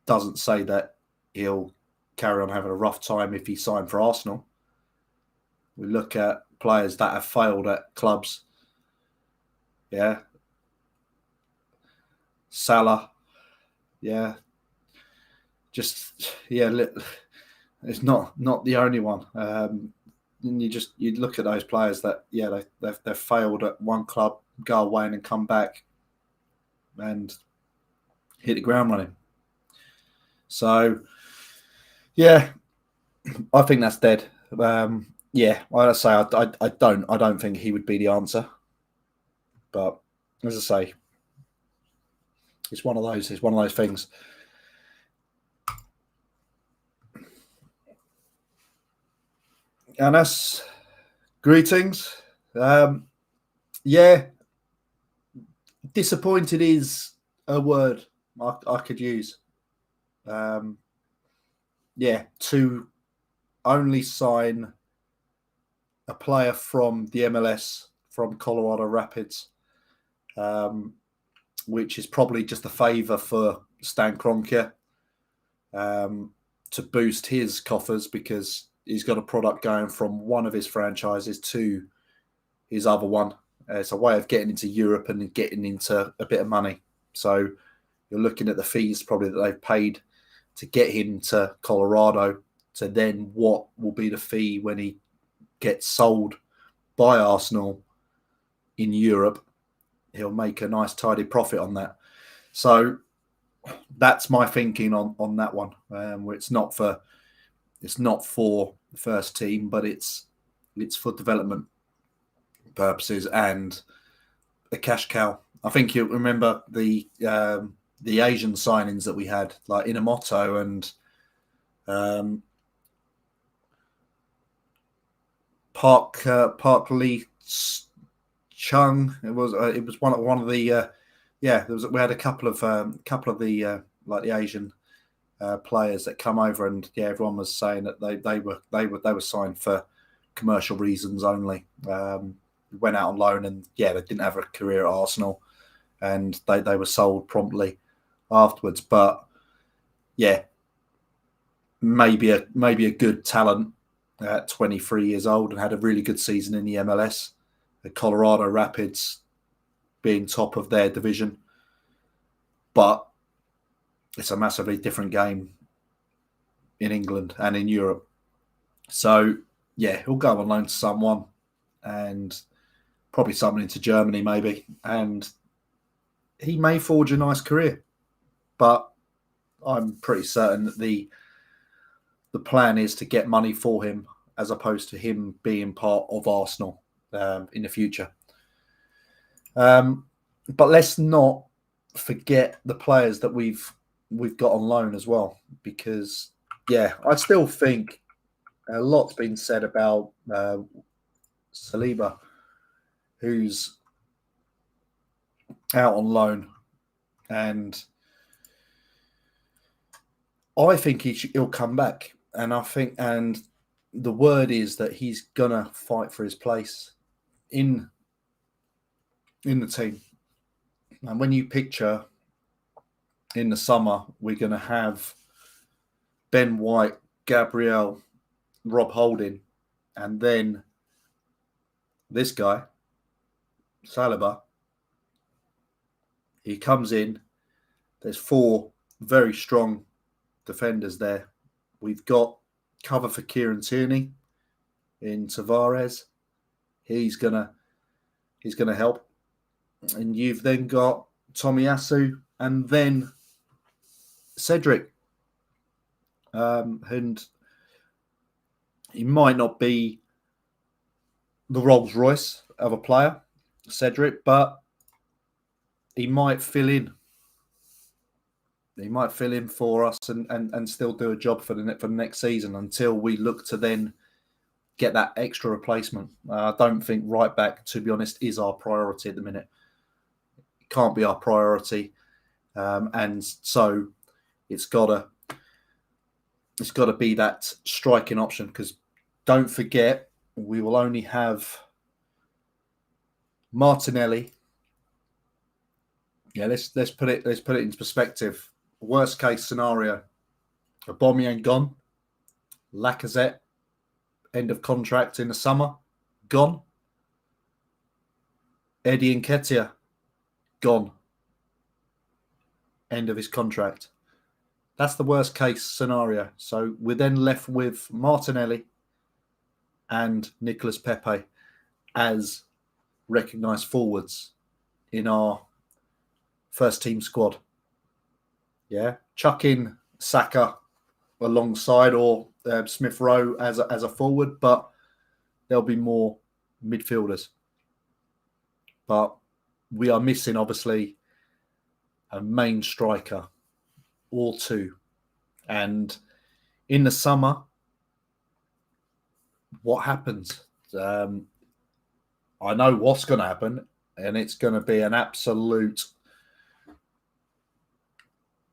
Doesn't say that he'll carry on having a rough time if he signed for Arsenal. We look at players that have failed at clubs. Yeah. Salah. Yeah. It's not the only one. And you look at those players that they've failed at one club, go away and then come back and hit the ground running. So yeah, I think that's dead. I say I don't think he would be the answer. But as I say, it's one of those things. And that's greetings. Disappointed is a word I could use. To only sign a player from the MLS, from Colorado Rapids, which is probably just a favour for Stan Kroenke to boost his coffers, because he's got a product going from one of his franchises to his other one. It's a way of getting into Europe and getting into a bit of money. So you're looking at the fees probably that they've paid to get him to Colorado, to then what will be the fee when he gets sold by Arsenal in Europe. He'll make a nice tidy profit on that. So that's my thinking on that one. Where it's not for the first team, but it's for development purposes and a cash cow. I think you remember the Asian signings that we had, like Inamoto and Park Lee Chung. It was one of the we had a couple of the like the Asian players that come over, and everyone was saying that they were signed for commercial reasons only. Went out on loan, and they didn't have a career at Arsenal, and they were sold promptly afterwards. But maybe a good talent at 23 years old and had a really good season in the MLS. The Colorado Rapids being top of their division, but it's a massively different game in England and in Europe. So he'll go on loan to someone, and probably someone into Germany maybe, and he may forge a nice career. But I'm pretty certain that the plan is to get money for him, as opposed to him being part of Arsenal in the future. But let's not forget the players that we've got on loan as well, because I still think a lot's been said about Saliba, who's out on loan, and I think he'll come back, and the word is that he's gonna fight for his place in the team. And when you picture in the summer, we're gonna have Ben White, Gabriel, Rob Holding, and then this guy, Saliba. He comes in. There's 4 very strong defenders there. We've got cover for Kieran Tierney in Tavares. He's going to He's going to help. And you've then got Tomiyasu and then Cedric. And he might not be the Rolls Royce of a player, Cedric, but he might fill in. He might fill in for us and still do a job for the next season until we look to then get that extra replacement. I don't think right back, to be honest, is our priority at the minute. It can't be our priority, and so it's got to be that striking option. Because don't forget, we will only have Martinelli. Yeah, let's put it into perspective. Worst case scenario: Aubameyang gone, Lacazette end of contract in the summer, gone. Eddie Nketiah gone, end of his contract. That's the worst case scenario. So we're then left with Martinelli and Nicolas Pepe as recognised forwards in our first team squad. Yeah, chuck in Saka alongside or Smith Rowe as a forward, but there'll be more midfielders. But we are missing, obviously, a main striker or two. And in the summer, what happens? I know what's going to happen, and it's going to be an absolute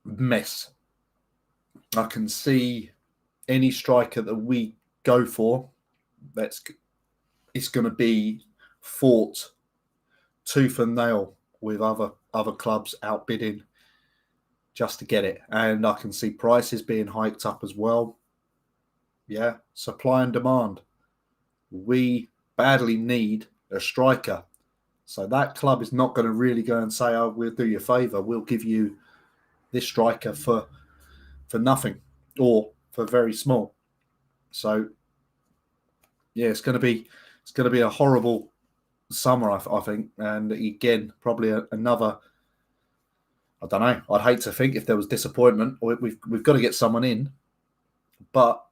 mess. I can see any striker that we go for, it's going to be fought tooth and nail with other clubs outbidding just to get it. And I can see prices being hiked up as well. Yeah, supply and demand. We badly need a striker. So that club is not going to really go and say, oh, we'll do you a favour. We'll give you this striker for nothing or for very small. So, yeah, it's going to be a horrible summer, I think. And again, probably another, I don't know. I'd hate to think if there was disappointment, we've got to get someone in. But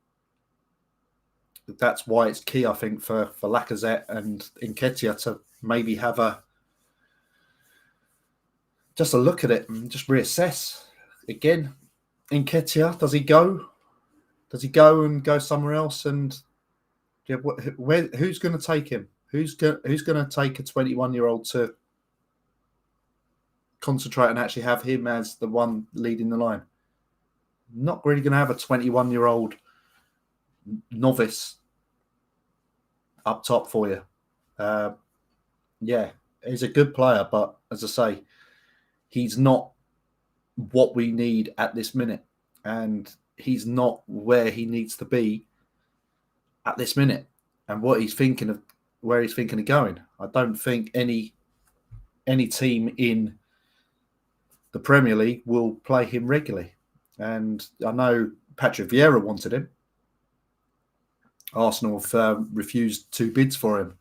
that's why it's key, I think, for Lacazette and Nketiah to maybe have just a look at it and just reassess. Again, Nketiah, does he go? Does he go and go somewhere else? And yeah, who's going to take him? Who's going to take a 21-year-old to concentrate and actually have him as the one leading the line? Not really going to have a 21-year-old novice up top for you. Yeah, he's a good player, but as I say, he's not what we need at this minute, and he's not where he needs to be at this minute, and what he's thinking of, where he's thinking of going. I don't think any team in the Premier League will play him regularly, and I know Patrick Vieira wanted him. Arsenal have refused 2 bids for him,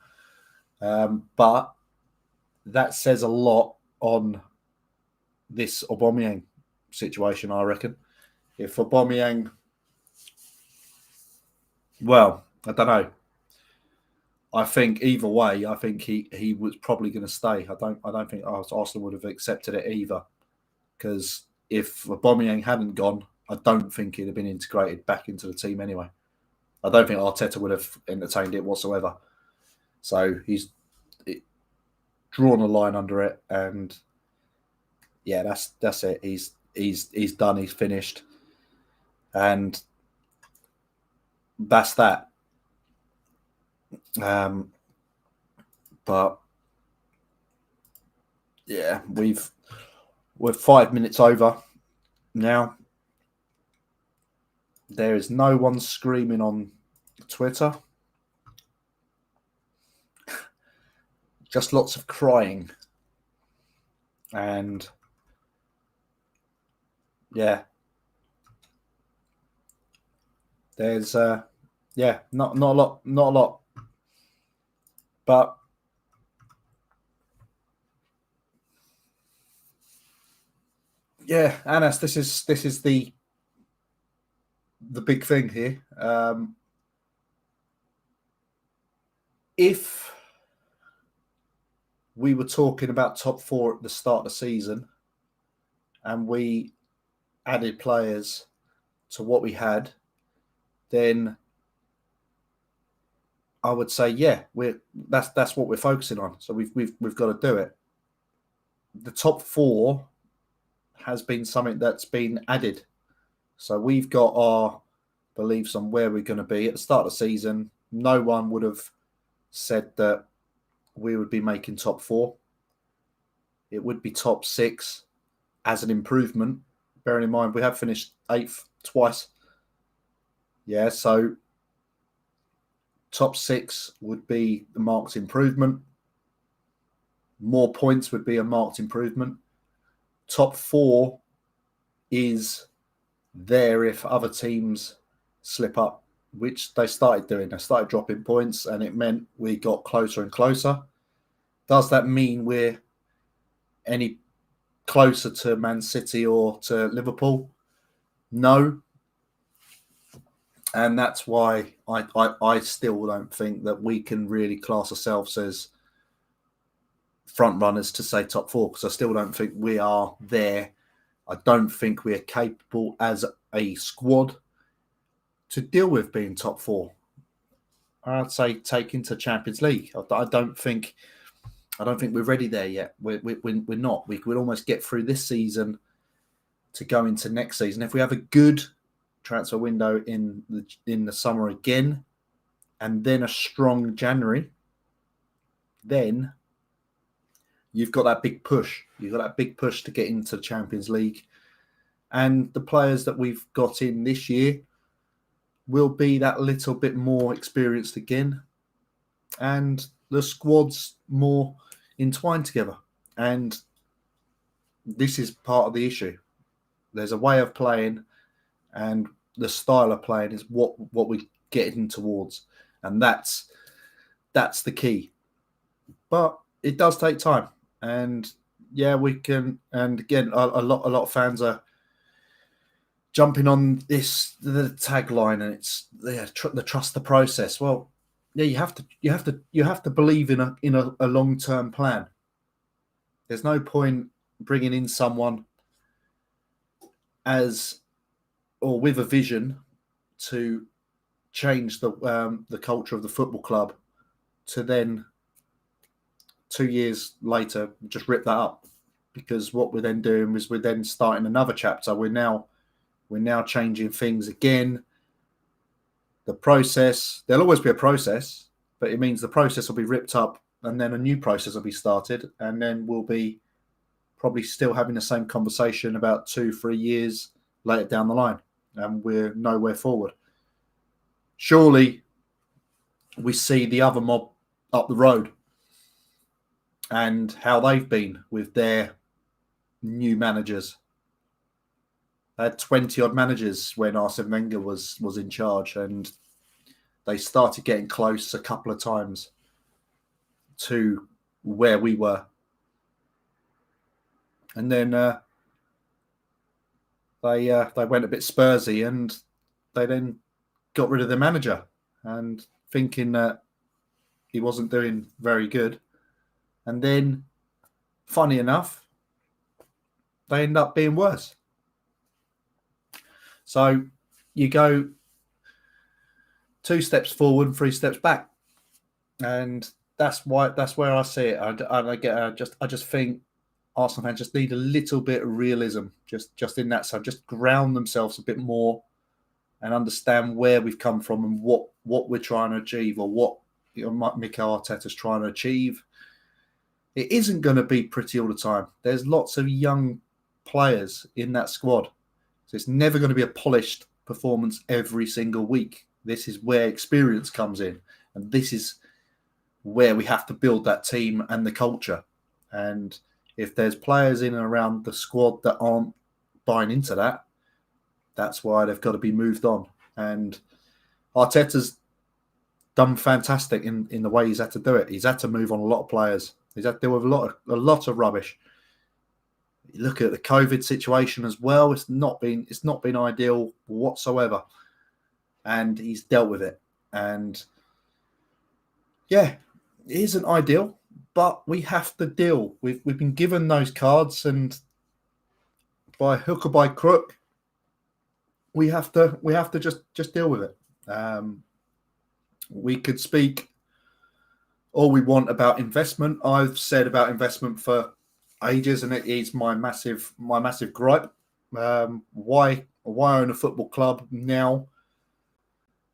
but that says a lot on this Aubameyang situation, I reckon. If Aubameyang, well, I don't know. I think either way, I think he was probably going to stay. I don't think Arsenal would have accepted it either, because if Aubameyang hadn't gone, I don't think he'd have been integrated back into the team anyway. I don't think Arteta would have entertained it whatsoever. So he's drawn a line under it, and yeah, that's it. He's done. He's finished, and that's that. But yeah, we're 5 minutes over now. There is no one screaming on Twitter. Just lots of crying. And yeah, there's not a lot. But Yeah, Anas, this is the big thing here. If we were talking about top four at the start of the season, and we added players to what we had, then I would say, yeah, that's what we're focusing on. So we've got to do it. The top four has been something that's been added. So we've got our beliefs on where we're going to be at the start of the season. No one would have said that we would be making top four. It would be top six as an improvement. Bearing in mind we have finished 8th twice. Yeah, so top six would be the marked improvement. More points would be a marked improvement. Top four is there if other teams slip up, which they started doing. They started dropping points, and it meant we got closer and closer. Does that mean we're any closer to Man City or to Liverpool? No. And that's why I still don't think that we can really class ourselves as front runners to say top four, because I still don't think we are there. I don't think we are capable as a squad to deal with being top four. I'd say taking to Champions League. I don't think we're ready there yet. We're not. We could almost get through this season to go into next season. If we have a good transfer window in the summer again, and then a strong January, then you've got that big push. You've got that big push to get into the Champions League. And the players that we've got in this year will be that little bit more experienced again. And the squad's more entwined together. And this is part of the issue. There's a way of playing, and the style of playing is what we're getting towards. And that's the key. But it does take time. And yeah, we can. And again, a lot of fans are jumping on the tagline, and it's the trust the process. Well, yeah, you have to believe in a long-term plan. There's no point bringing in someone as or with a vision to change the culture of the football club, to then 2 years later just rip that up. Because what we're then doing is we're then starting another chapter. We're now changing things again. The process, there'll always be a process, but it means the process will be ripped up, and then a new process will be started, and then we'll be probably still having the same conversation about 2-3 years later down the line, and we're nowhere forward. Surely we see the other mob up the road and how they've been with their new managers. They had 20-odd managers when Arsene Wenger was in charge, and they started getting close a couple of times to where we were. And then they went a bit Spursy, and they then got rid of the manager, and thinking that he wasn't doing very good. And then, funny enough, they end up being worse. So you go 2 steps forward and 3 steps back, and that's where I see it. I just think Arsenal fans just need a little bit of realism, just in that. So just ground themselves a bit more and understand where we've come from and what we're trying to achieve, or what Mikel Arteta's trying to achieve. It isn't going to be pretty all the time. There's lots of young players in that squad. So it's never going to be a polished performance every single week. This is where experience comes in. And this is where we have to build that team and the culture. And if there's players in and around the squad that aren't buying into that, that's why they've got to be moved on. And Arteta's done fantastic in the way he's had to do it. He's had to move on a lot of players. He's had to deal with a lot of rubbish. You look at the COVID situation as well. It's not been ideal whatsoever, and he's dealt with it. And yeah, it isn't ideal, but we have to deal. We've been given those cards, and by hook or by crook, we have to just deal with it. We could speak all we want about investment. I've said about investment for ages, and it is my massive gripe. Why own a football club now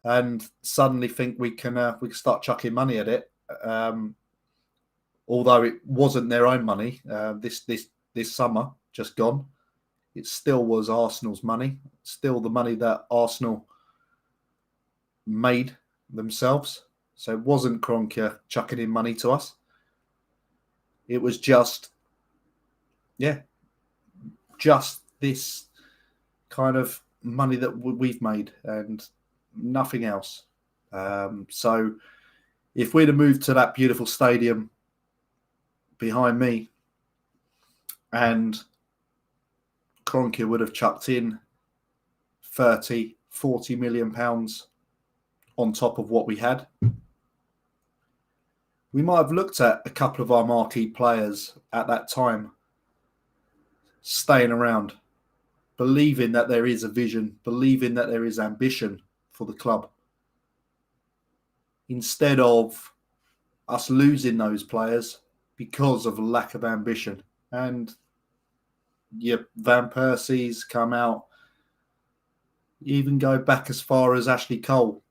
and suddenly think we can start chucking money at it? Although it wasn't their own money, this summer just gone, it still was Arsenal's money, still the money that Arsenal made themselves. So it wasn't Kroenke chucking in money to us. It was just this kind of money that we've made and nothing else. So if we'd have moved to that beautiful stadium behind me and Kroenke would have chucked in 30, 40 million pounds on top of what we had, we might have looked at a couple of our marquee players at that time staying around, believing that there is a vision, believing that there is ambition for the club, instead of us losing those players because of a lack of ambition. And Van Persie's come out, even go back as far as Ashley Cole.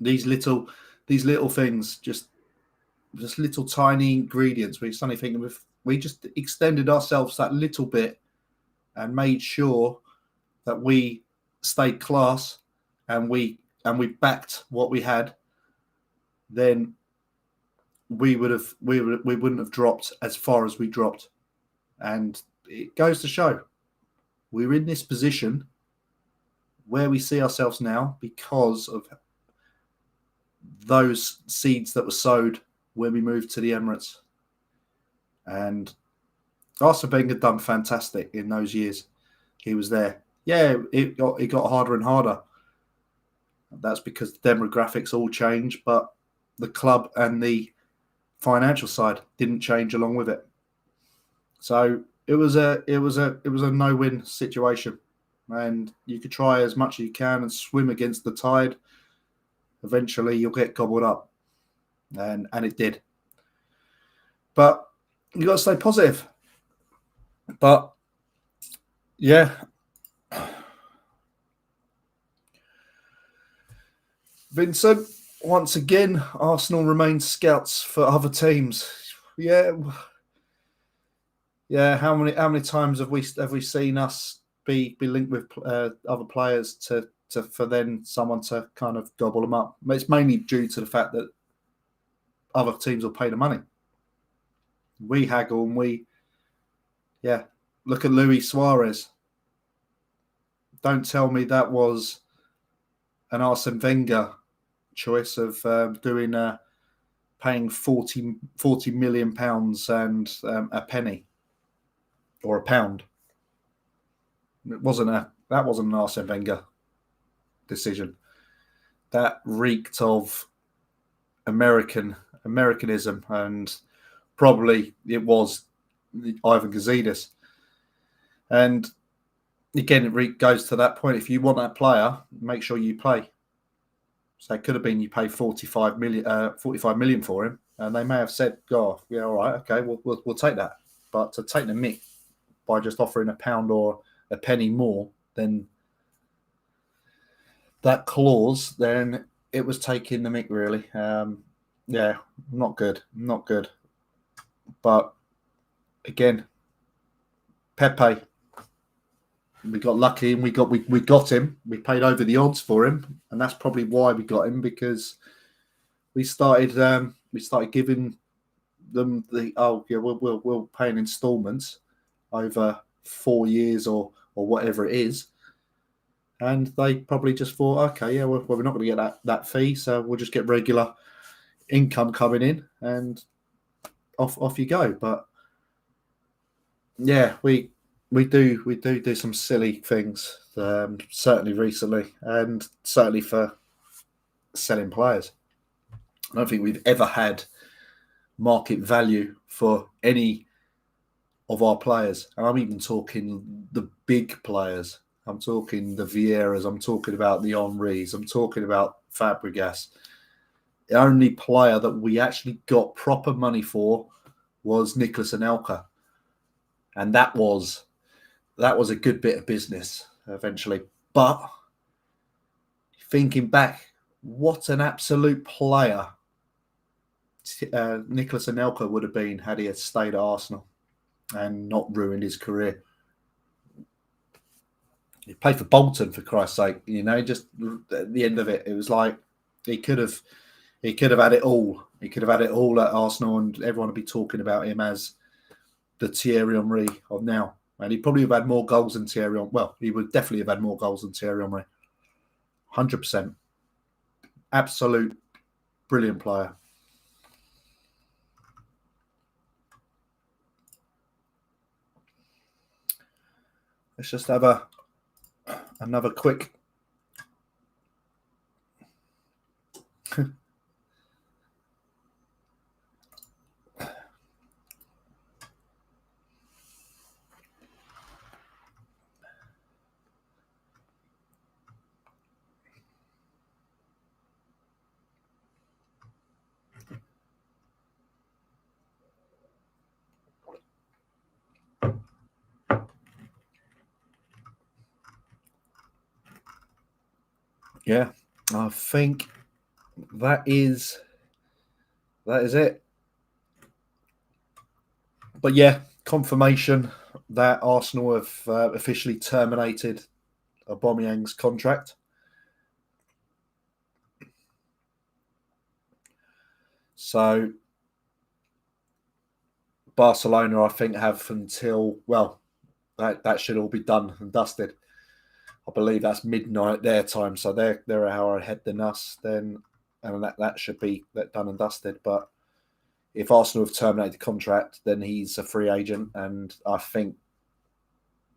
These little things, just little tiny ingredients. We suddenly think if we just extended ourselves that little bit and made sure that we stayed class and we backed what we had, then we wouldn't have dropped as far as we dropped. And it goes to show we're in this position where we see ourselves now because of those seeds that were sowed when we moved to the Emirates. And Arsene Wenger done fantastic in those years he was there. Yeah, it got harder and harder. That's because the demographics all changed, but the club and the financial side didn't change along with it. So it was a no-win situation, and you could try as much as you can and swim against the tide. Eventually, you'll get gobbled up, and it did. But you got to stay positive. But yeah, Vincent, once again, Arsenal remain scouts for other teams. Yeah. How many times have we seen us be linked with other players to for then someone to kind of gobble them up? It's mainly due to the fact that other teams will pay the money. We haggle and look at Luis Suarez. Don't tell me that was an Arsene Wenger choice of paying 40 million pounds and a penny or a pound. That wasn't an Arsene Wenger decision. That reeked of Americanism, and probably it was Ivan Gazidis. And again, it goes to that point. If you want that player, make sure you play. So it could have been you pay 45 million for him, and they may have said, "Oh, yeah, all right, okay, we'll take that." But to take the mick by just offering a pound or a penny more than that clause, then it was taking the mick, really. Not good. But again, Pepe, we got lucky and we got him. We paid over the odds for him, and that's probably why we got him, because we started giving them we'll pay in installments over 4 years or whatever it is, and they probably just thought, okay, yeah, we're not going to get that fee, so we'll just get regular income coming in, and off you go. But Yeah, we do some silly things, certainly recently, and certainly for selling players. I don't think we've ever had market value for any of our players. And I'm even talking the big players. I'm talking the Vieiras. I'm talking about the Henrys. I'm talking about Fabregas. The only player that we actually got proper money for was Nicholas Anelka, and that was a good bit of business eventually. But thinking back, what an absolute player Nicholas Anelka would have been had he had stayed at Arsenal and not ruined his career. He played for Bolton, for Christ's sake. You know, just at the end of it, it was like he could have had it all. He could have had it all at Arsenal, and everyone would be talking about him as the Thierry Henry of now. And he probably have had more goals than Thierry Henry. Well, he would definitely have had more goals than Thierry Henry. 100%. Absolute brilliant player. Let's just have another quick. Yeah, I think that is it. But yeah, confirmation that Arsenal have officially terminated Aubameyang's contract. So Barcelona, I think, have until, well, that should all be done and dusted. I believe that's midnight their time, so they're an hour ahead than us. Then, and that should be done and dusted. But if Arsenal have terminated the contract, then he's a free agent, and I think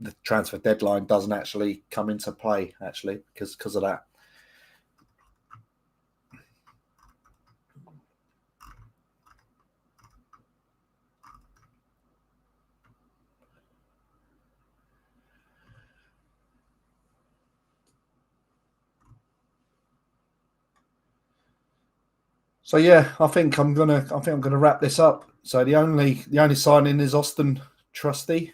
the transfer deadline doesn't actually come into play because of that. So yeah, I think I'm gonna wrap this up. So the only signing is Austin Trusty,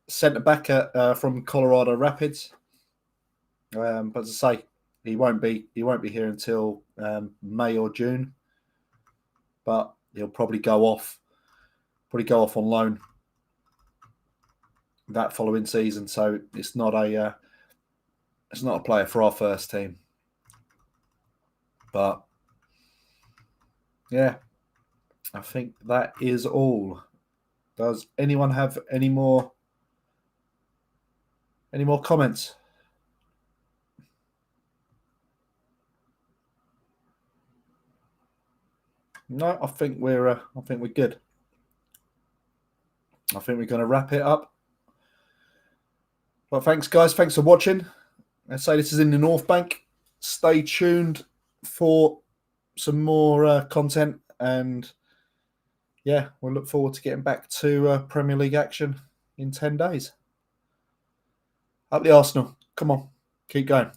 centre back from Colorado Rapids. But as I say, he won't be here until May or June. But he'll probably go off on loan that following season. So it's not a player for our first team. But yeah, I think that is all. Does anyone have any more comments? No, I think we're good. I think we're going to wrap it up. Well, thanks, guys. Thanks for watching. Let's say this is in the North Bank. Stay tuned for some more content, and yeah, we'll look forward to getting back to Premier League action in 10 days. Up the Arsenal. Come on, keep going.